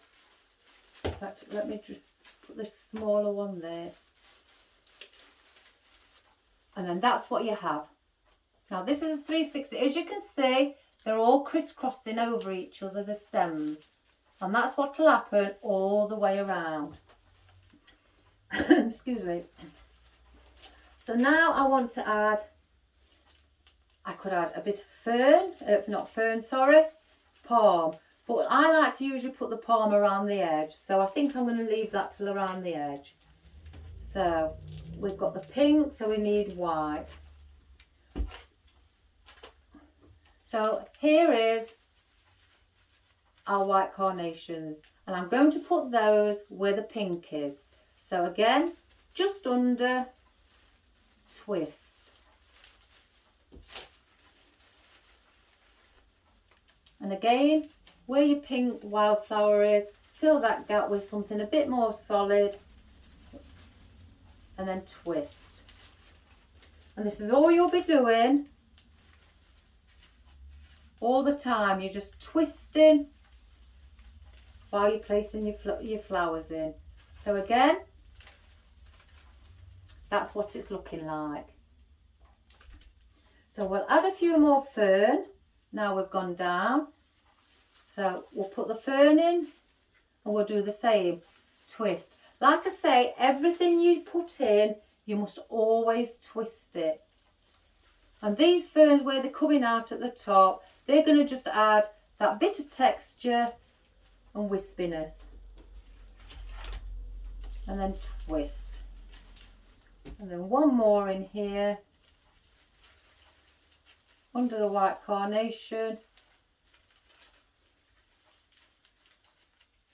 In fact, let me just put this smaller one there. And then that's what you have. Now this is a 360. As you can see, they're all crisscrossing over each other, the stems. And that's what will happen all the way around. Excuse me. So now I want to add, I could add a bit of fern, palm. But I like to usually put the palm around the edge. So I think I'm going to leave that till around the edge. So we've got the pink, so we need white. So here is our white carnations. And I'm going to put those where the pink is. So again, just under, twist. And again, where your pink wildflower is, fill that gap with something a bit more solid. And then twist. And this is all you'll be doing all the time. You're just twisting while you're placing your flowers in. So again, that's what it's looking like. So we'll add a few more fern. Now we've gone down. So we'll put the fern in and we'll do the same. Twist. Like I say, everything you put in, you must always twist it. And these ferns, where they're coming out at the top, they're going to just add that bit of texture and wispiness. And then twist. And then one more in here under the white carnation.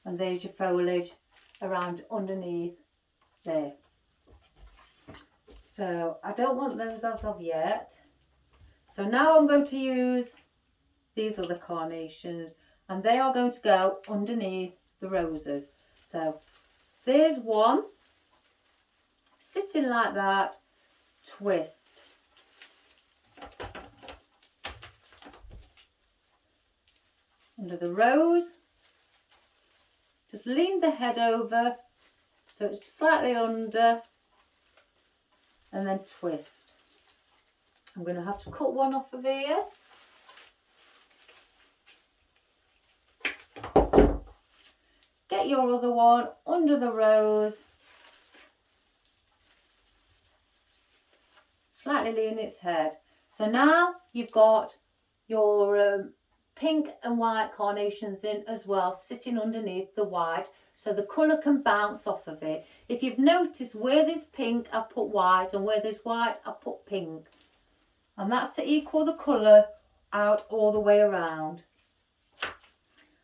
And there's your foliage around underneath there. So I don't want those as of yet. So now I'm going to use these other carnations and they are going to go underneath the roses. So there's one. Sitting like that, twist. Under the rose, just lean the head over so it's slightly under and then twist. I'm going to have to cut one off of here. Get your other one under the rose. Slightly lean its head. So now you've got your pink and white carnations in as well, sitting underneath the white, so the colour can bounce off of it. If you've noticed, where there's pink, I've put white, and where there's white, I've put pink. And that's to equal the colour out all the way around.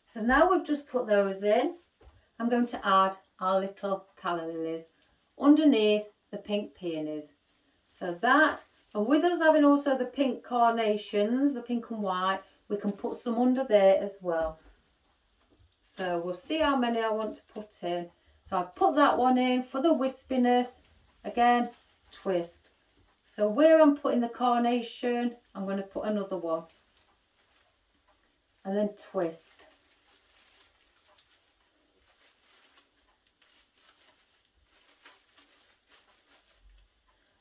So now we've just put those in, I'm going to add our little calla lilies underneath the pink peonies. So that, and with us having also the pink carnations, the pink and white, we can put some under there as well. So we'll see how many I want to put in. So I've put that one in for the wispiness. Again, twist. So where I'm putting the carnation, I'm going to put another one. And then twist.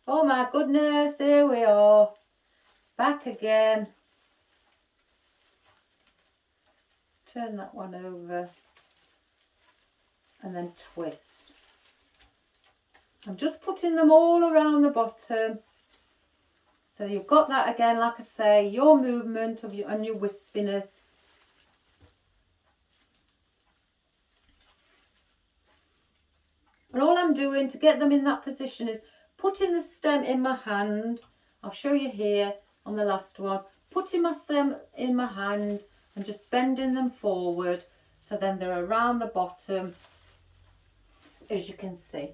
Oh my goodness, here we are. Back again. Turn that one over. And then twist. I'm just putting them all around the bottom. So you've got that again, like I say, your movement of your and your wispiness. And all I'm doing to get them in that position is putting the stem in my hand. I'll show you here on the last one. Putting my stem in my hand and just bending them forward. So then they're around the bottom, as you can see.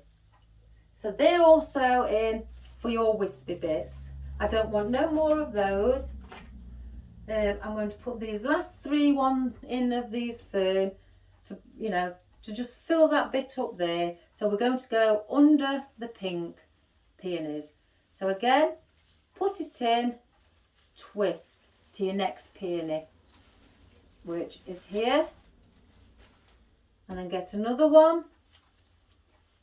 So they're also in for your wispy bits. I don't want no more of those. I'm going to put these last 3 in of these fern to, you know, to just fill that bit up there. So we're going to go under the pink peonies. So again, put it in, twist to your next peony, which is here. And then get another one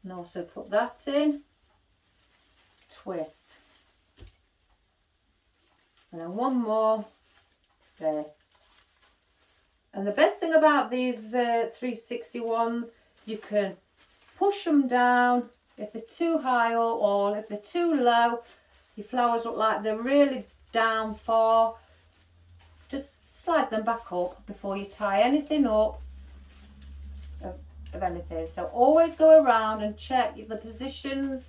and also put that in, twist. And then one more there. And the best thing about these 360 ones, you can push them down if they're too high or if they're too low. Your flowers look like they're really down far. Just slide them back up before you tie anything up of anything. So always go around and check the positions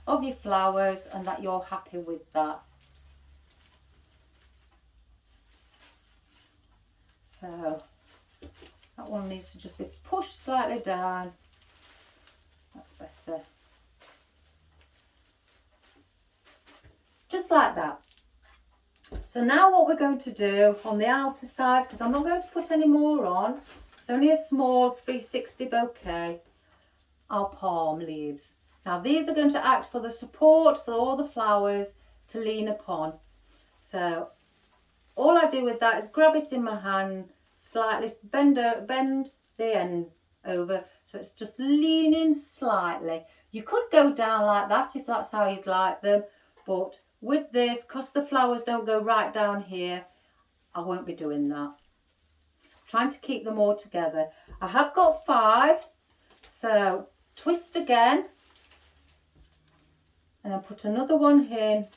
of your flowers and that you're happy with that. So that one needs to just be pushed slightly down. That's better. Just like that. So now what we're going to do on the outer side, because I'm not going to put any more on, it's only a small 360 bouquet, are palm leaves. Now these are going to act for the support for all the flowers to lean upon. So all I do with that is grab it in my hand, slightly bend the end over, so it's just leaning slightly. You could go down like that if that's how you'd like them, but with this, because the flowers don't go right down here, I won't be doing that. Trying to keep them all together. I have got 5, so twist again, and then put another one in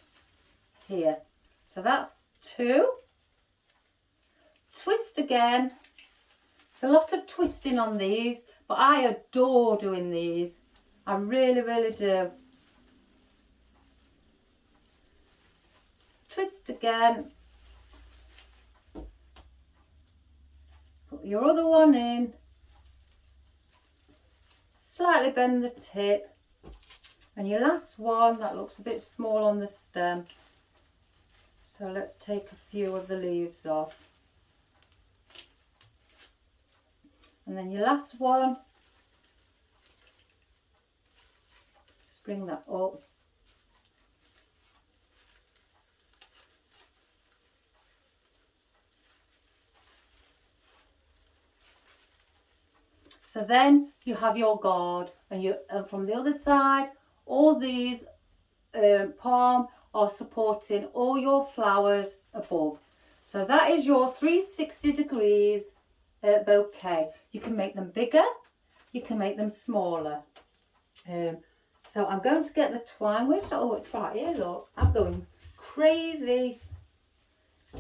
here. So that's 2. Twist again. It's a lot of twisting on these, but I adore doing these. I really, really do. Twist again. Put your other one in. Slightly bend the tip. And your last one, that looks a bit small on the stem. So let's take a few of the leaves off. And then your last one, just bring that up. So then you have your gourd, and from the other side, all these palm are supporting all your flowers above. So that is your 360 degrees bouquet. You can make them bigger, you can make them smaller. So I'm going to get the twine. Oh, it's right here, look. I'm going crazy.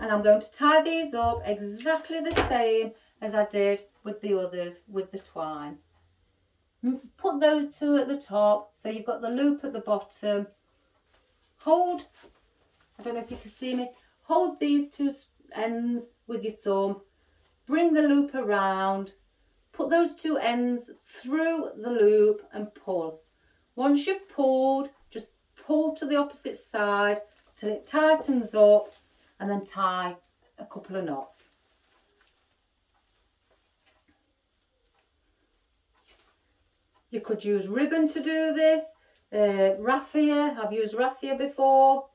And I'm going to tie these up exactly the same as I did with the others with the twine. Put those 2 at the top, so you've got the loop at the bottom. Hold, I don't know if you can see me, hold these 2 ends with your thumb. Bring the loop around, put those 2 ends through the loop and pull. Once you've pulled, just pull to the opposite side till it tightens up, and then tie a couple of knots. You could use ribbon to do this, raffia. I've used raffia before.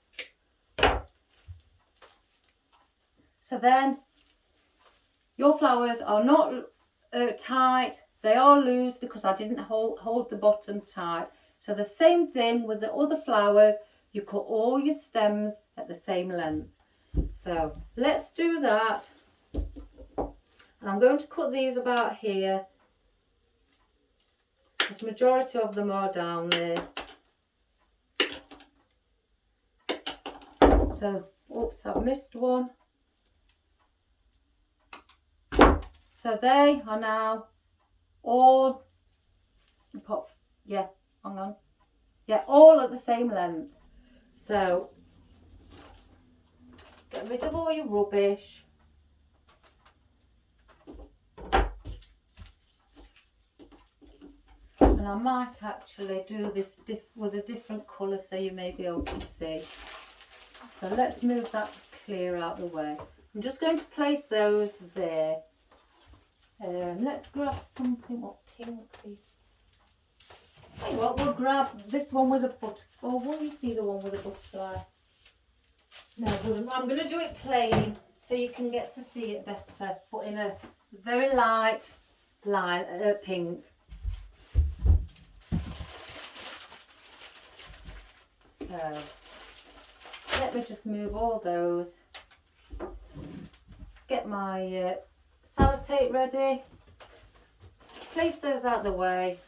So then your flowers are not tight, they are loose because I didn't hold the bottom tight. So the same thing with the other flowers, you cut all your stems at the same length. So let's do that. And I'm going to cut these about here, because the majority of them are down there. So, oops, I've missed one. So they are now all, yeah, hang on. Yeah, all at the same length. So, get rid of all your rubbish. And I might actually do this with a different colour so you may be able to see. So let's move that clear out the way. I'm just going to place those there. Let's grab something what pinky. Tell you what, we'll grab this one with a butterfly. Oh, will you see the one with a butterfly? No, I'm going to do it plain so you can get to see it better. Put in a very light line, pink. So let me just move all those. Get my sellotape ready. Place those out the way.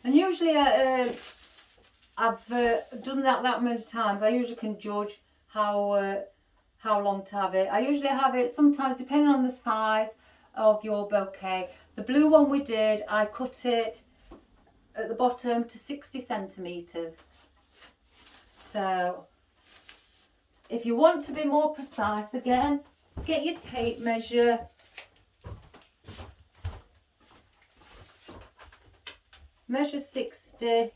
And usually I've done that many times. I usually can judge how long to have it. I usually have it sometimes depending on the size of your bouquet. The blue one we did, I cut it at the bottom to 60 centimetres. So if you want to be more precise again, get your tape measure. Measure 60,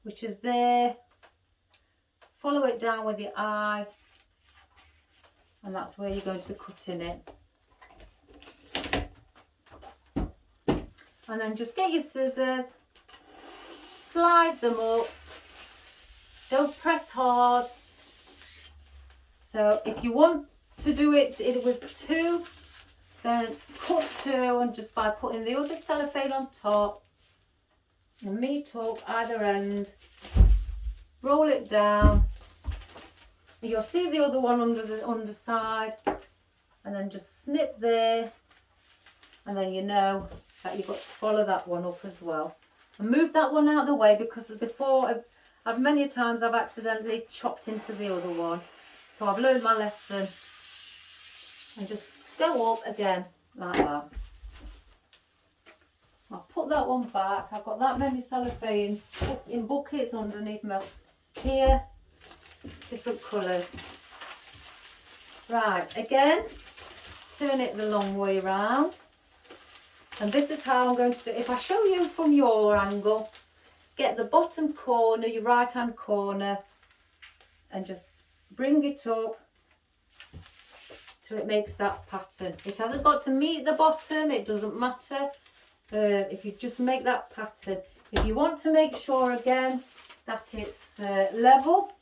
which is there. Follow it down with your eye. And that's where you're going to be cutting it. And then just get your scissors, slide them up, don't press hard. So if you want to do it with two, then cut two, and just by putting the other cellophane on top and meet up either end, roll it down. You'll see the other one under the underside, and then just snip there, and then you know that you've got to follow that one up as well. And move that one out of the way, because before I've many times I've accidentally chopped into the other one. So I've learned my lesson, and just go up again like that. I'll put that one back. I've got that many cellophane in buckets underneath me here, different colours. Right, again, turn it the long way round. And this is how I'm going to do it. If I show you from your angle, get the bottom corner, your right hand corner, and just bring it up till it makes that pattern. It hasn't got to meet the bottom, it doesn't matter. If you just make that pattern. If you want to make sure again that it's level,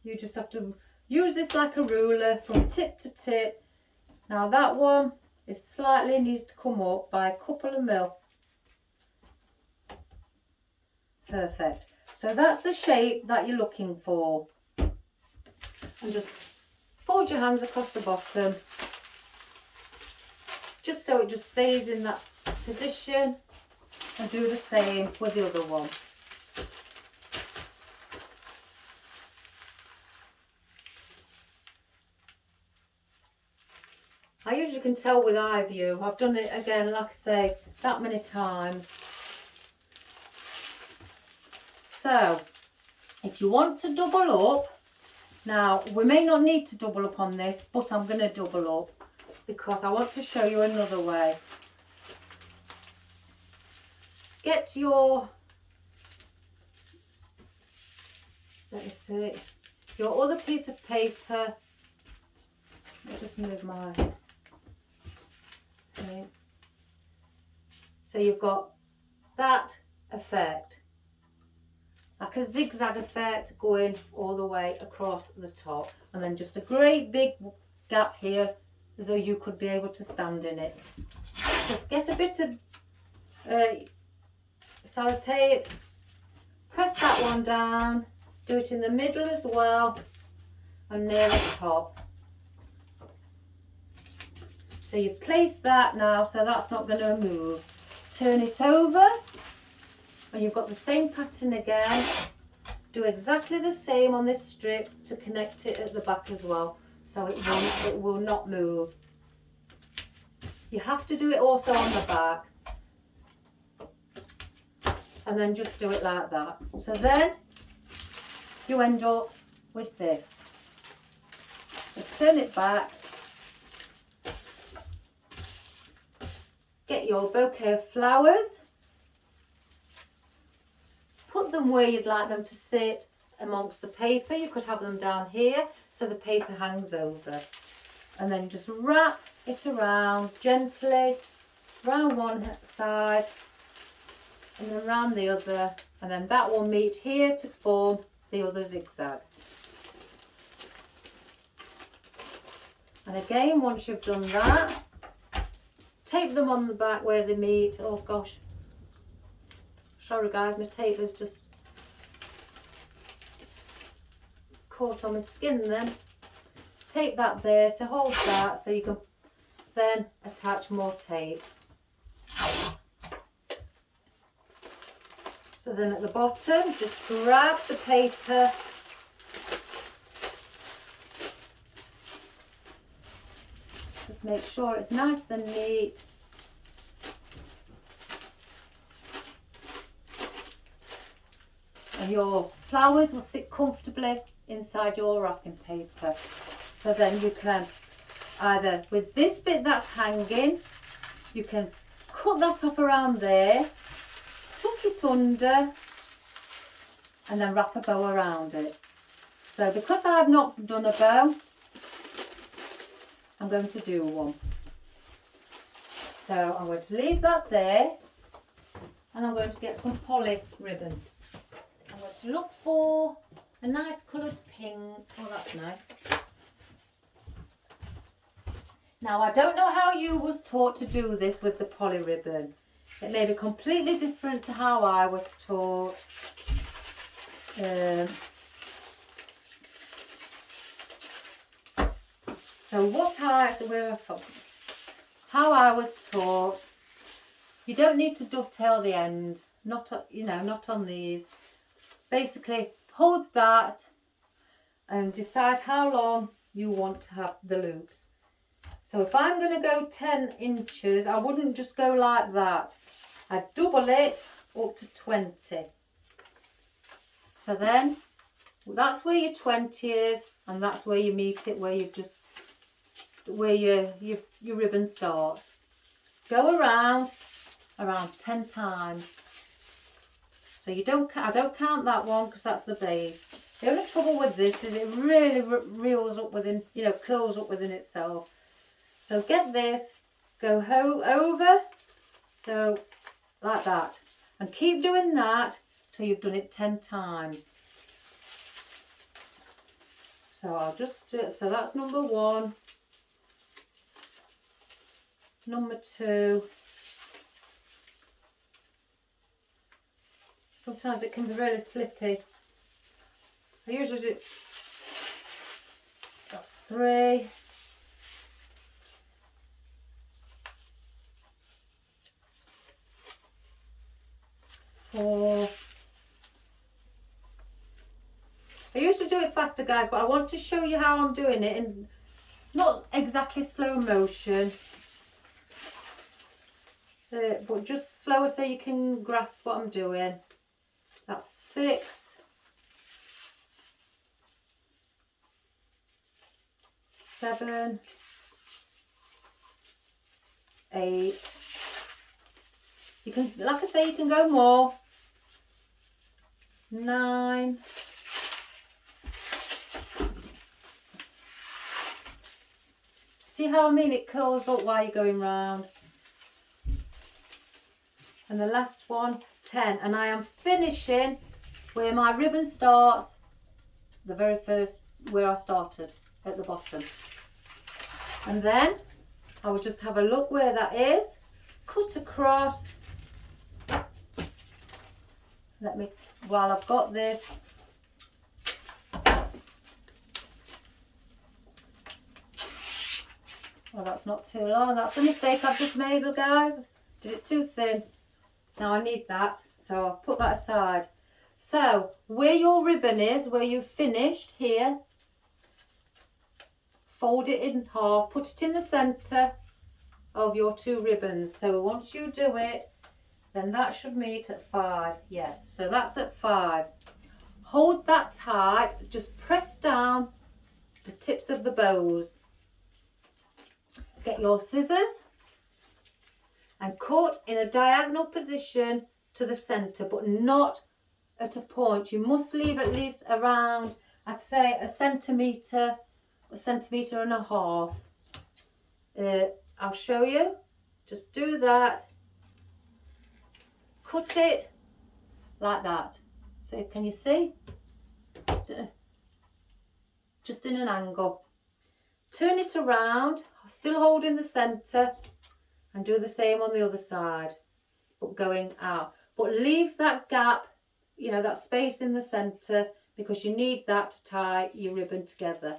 you just have to use this like a ruler from tip to tip. Now that one is slightly needs to come up by a couple of mil. Perfect. So that's the shape that you're looking for. And just fold your hands across the bottom, just so it just stays in that position, and do the same with the other one. I usually can tell with eye view. I've done it again, like I say, that many times. So if you want to double up, now we may not need to double up on this, but I'm going to double up because I want to show you another way. Get your, let me see, your other piece of paper. I'll just move my, okay. So you've got that effect, like a zigzag effect going all the way across the top, and then just a great big gap here as though you could be able to stand in it. Just get a bit of sellotape, press that one down, do it in the middle as well, and near the top. So you place that now, so that's not going to move. Turn it over, and you've got the same pattern again. Do exactly the same on this strip to connect it at the back as well, so it will not move. You have to do it also on the back, and then just do it like that. So then you end up with this. So turn it back. Get your bouquet of flowers. Put them where you'd like them to sit amongst the paper. You could have them down here so the paper hangs over. And then just wrap it around gently, round one side and then round the other. And then that will meet here to form the other zigzag. And again, once you've done that, tape them on the back where they meet. Oh gosh, sorry guys, my tape has just caught on my skin then. Tape that there to hold that, so you can then attach more tape. So then at the bottom, just grab the paper, just make sure it's nice and neat. And your flowers will sit comfortably inside your wrapping paper. So then you can either, with this bit that's hanging, you can cut that off around there, tuck it under, and then wrap a bow around it. So because I've not done a bow, I'm going to do one. So I'm going to leave that there, and I'm going to get some poly ribbon. I'm going to look for a nice coloured pink. Oh, that's nice. Now, I don't know how you was taught to do this with the poly ribbon. It may be completely different to how I was taught. How I was taught, you don't need to dovetail the end, not on these. Basically, hold that and decide how long you want to have the loops. So if I'm going to go 10 inches, I wouldn't just go like that. I'd double it up to 20. So then that's where your 20 is, and that's where you meet it, where you've just where your ribbon starts. Go around 10 times. So I don't count that one because that's the base. The only trouble with this is it really reels up within, curls up within itself. So get this, go over, so like that, and keep doing that till you've done it 10 times. So I'll just do, so that's number 1, number 2. Sometimes it can be really slippy. I usually do, that's 3. 4. I usually do it faster, guys, but I want to show you how I'm doing it in not exactly slow motion, but just slower so you can grasp what I'm doing. That's 6, 7, 8. You can, like I say, you can go more. 9. See how I mean? It curls up while you're going round. And the last one, 10. And I am finishing where my ribbon starts, the very first, where I started, at the bottom. And then I will just have a look where that is, cut across. While I've got this, Well, that's not too long. That's a mistake I've just made, guys. Did it too thin. Now I need that, so I'll put that aside. So where your ribbon is, where you've finished here, fold it in half, put it in the centre of your two ribbons. So once you do it, then that should meet at 5. Yes, so that's at 5. Hold that tight, just press down the tips of the bows. Get your scissors and cut in a diagonal position to the centre, but not at a point. You must leave at least around, I'd say, a centimetre and a half. I'll show you. Just do that. Cut it like that. So can you see? Just in an angle. Turn it around, still holding the centre, and do the same on the other side, but going out. But leave that gap, you know, that space in the centre, because you need that to tie your ribbon together.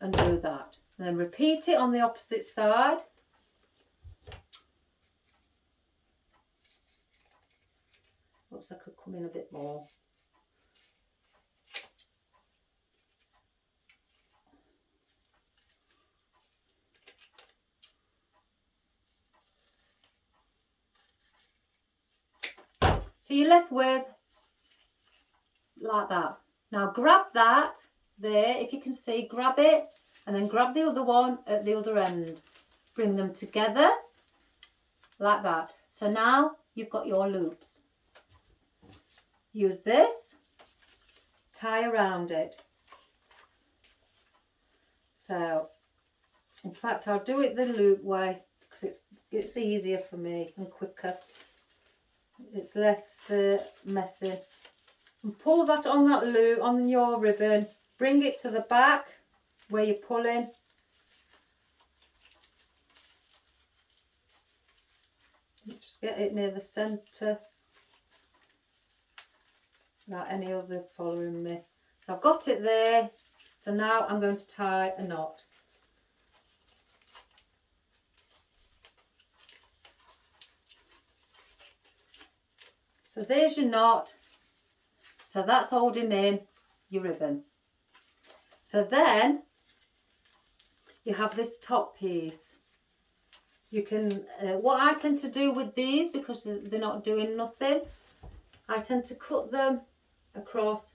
And do that. And then repeat it on the opposite side. Looks like I could come in a bit more. So you're left with like that. Now grab that there, if you can see, grab it, and then grab the other one at the other end. Bring them together like that. So now you've got your loops. Use this, tie around it. So, in fact, I'll do it the loop way because it's easier for me and quicker. It's less messy. And pull that on that loop on your ribbon. Bring it to the back where you're pulling. Just get it near the centre. Without any other following me. So I've got it there. So now I'm going to tie a knot. So there's your knot. So that's holding in your ribbon. So then you have this top piece. You can, what I tend to do with these, because they're not doing nothing, I tend to cut them across,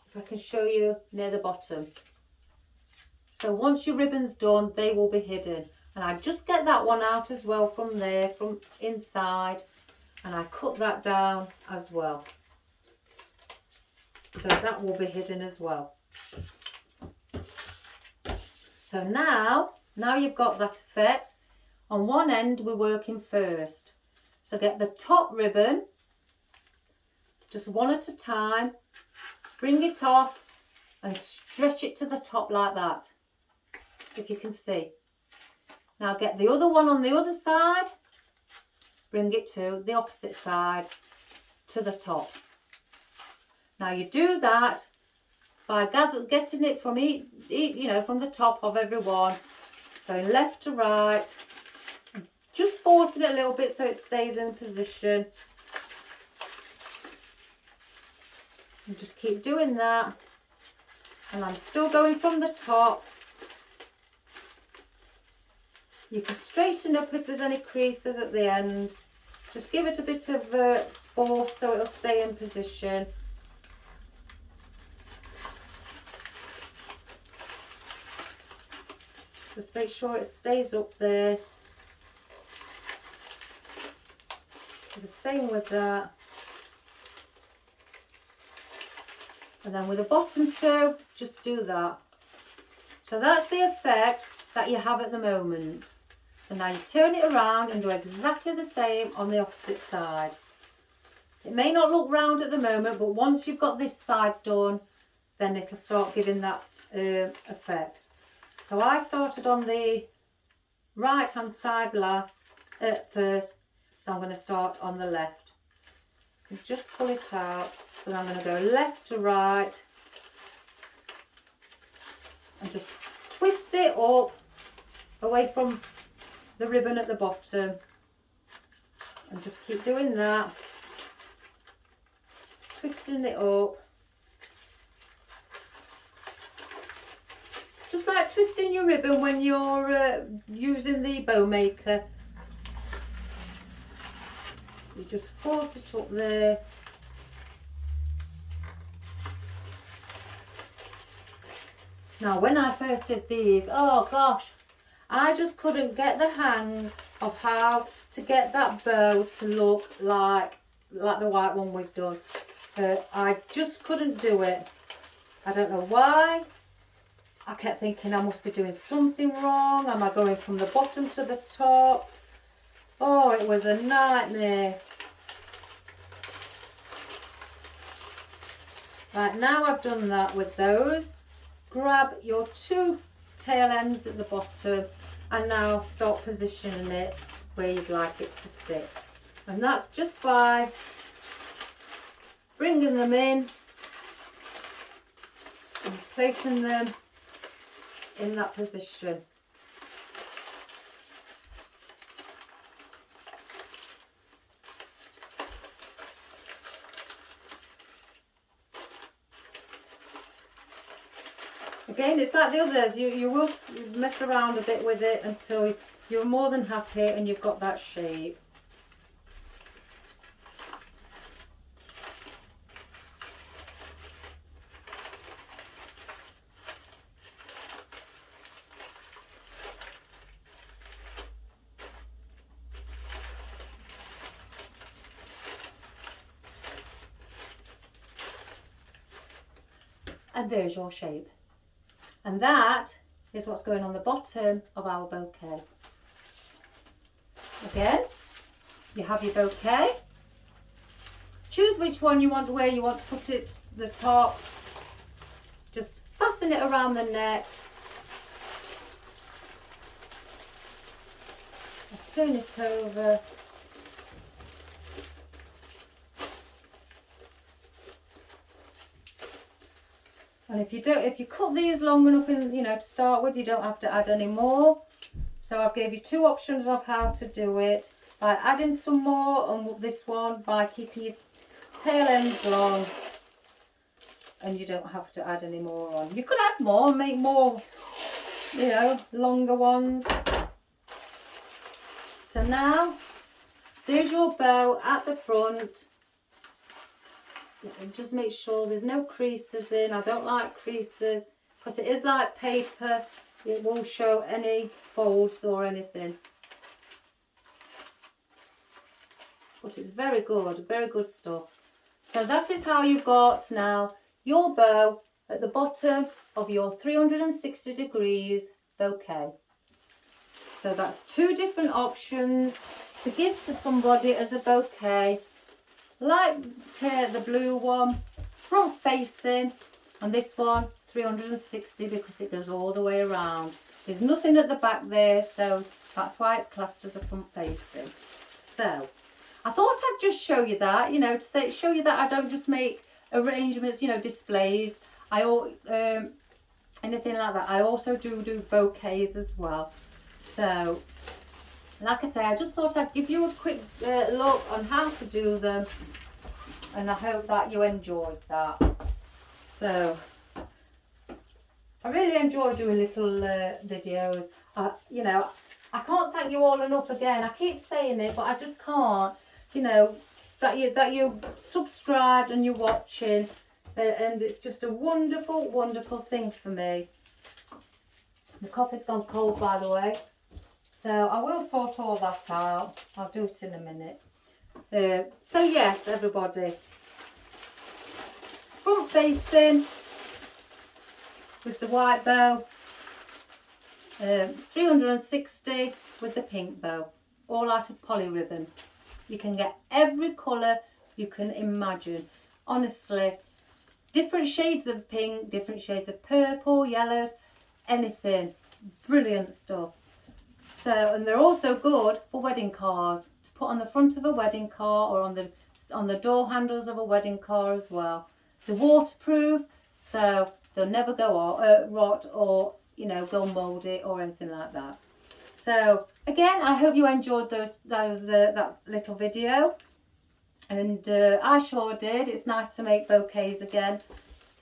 if I can show you, near the bottom. So once your ribbon's done, they will be hidden. And I just get that one out as well from there, from inside, and I cut that down as well. So that will be hidden as well. So now you've got that effect. On one end we're working first. So get the top ribbon, just one at a time, bring it off and stretch it to the top like that, if you can see. Now get the other one on the other side, bring it to the opposite side, to the top. Now you do that by getting it from from the top of every one, going left to right, just forcing it a little bit so it stays in position. And just keep doing that. And I'm still going from the top. You can straighten up if there's any creases at the end. Just give it a bit of force so it'll stay in position. Just make sure it stays up there. The same with that. And then with the bottom two, just do that. So that's the effect that you have at the moment. So now you turn it around and do exactly the same on the opposite side. It may not look round at the moment, but once you've got this side done, then it'll start giving that effect. So I started on the right hand side first, so I'm going to start on the left. And just pull it out. So I'm going to go left to right and just twist it up away from the ribbon at the bottom, and just keep doing that, twisting it up, just like twisting your ribbon when you're using the bow maker. You just force it up there. Now when I first did these, oh gosh, I just couldn't get the hang of how to get that bow to look like the white one we've done. I just couldn't do it. I don't know why. I kept thinking I must be doing something wrong. Am I going from the bottom to the top? Oh, it was a nightmare. Right, now I've done that with those. Grab your two tail ends at the bottom and now start positioning it where you'd like it to sit. And that's just by bringing them in and placing them in that position. Again, it's like the others, you will mess around a bit with it until you're more than happy and you've got that shape. And there's your shape. And that is what's going on the bottom of our bouquet. Again, you have your bouquet. Choose which one you want, where you want to put it to the top. Just fasten it around the neck. And turn it over. And if you cut these long enough to start with, you don't have to add any more. So I've gave you two options of how to do it, by adding some more on this one, by keeping your tail ends long, and you don't have to add any more on. You could add more, make more, longer ones. So now, there's your bow at the front. And just make sure there's no creases in. I don't like creases because it is like paper. It won't show any folds or anything. But it's very good stuff. So that is how you've got now your bow at the bottom of your 360 degrees bouquet. So that's two different options to give to somebody as a bouquet. Like the blue one, front facing, and this one 360 because it goes all the way around. There's nothing at the back there, so that's why it's classed as a front facing. So I thought I'd just show you that, to show you that I don't just make arrangements, displays. Anything like that. I also do bouquets as well. So like I say, I just thought I'd give you a quick look on how to do them, and I hope that you enjoyed that. So I really enjoy doing little videos. I can't thank you all enough again. I keep saying it, but I just can't. That you subscribed and you're watching, and it's just a wonderful thing for me. The coffee's gone cold, by the way. So I will sort all that out. I'll do it in a minute. So yes, everybody. Front facing with the white bow. 360 with the pink bow. All out of poly ribbon. You can get every colour you can imagine. Honestly, different shades of pink, different shades of purple, yellows, anything. Brilliant stuff. So, and they're also good for wedding cars, to put on the front of a wedding car or on the door handles of a wedding car as well. They're waterproof, so they'll never go rot or go mouldy or anything like that. So again, I hope you enjoyed that little video, and I sure did. It's nice to make bouquets again.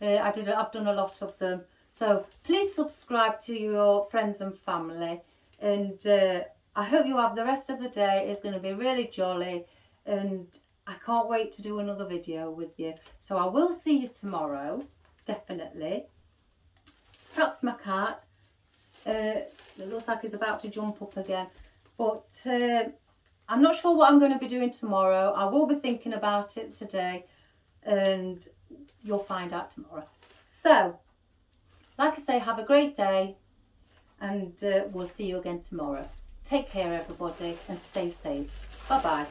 I've done a lot of them. So please subscribe to your friends and family, and I hope you have the rest of the day. It's going to be really jolly, and I can't wait to do another video with you. So I will see you tomorrow, definitely. Perhaps my cat, it looks like he's about to jump up again, but I'm not sure what I'm going to be doing tomorrow. I will be thinking about it today, and you'll find out tomorrow. So, like I say, have a great day, and we'll see you again tomorrow. Take care, everybody, and stay safe. Bye-bye.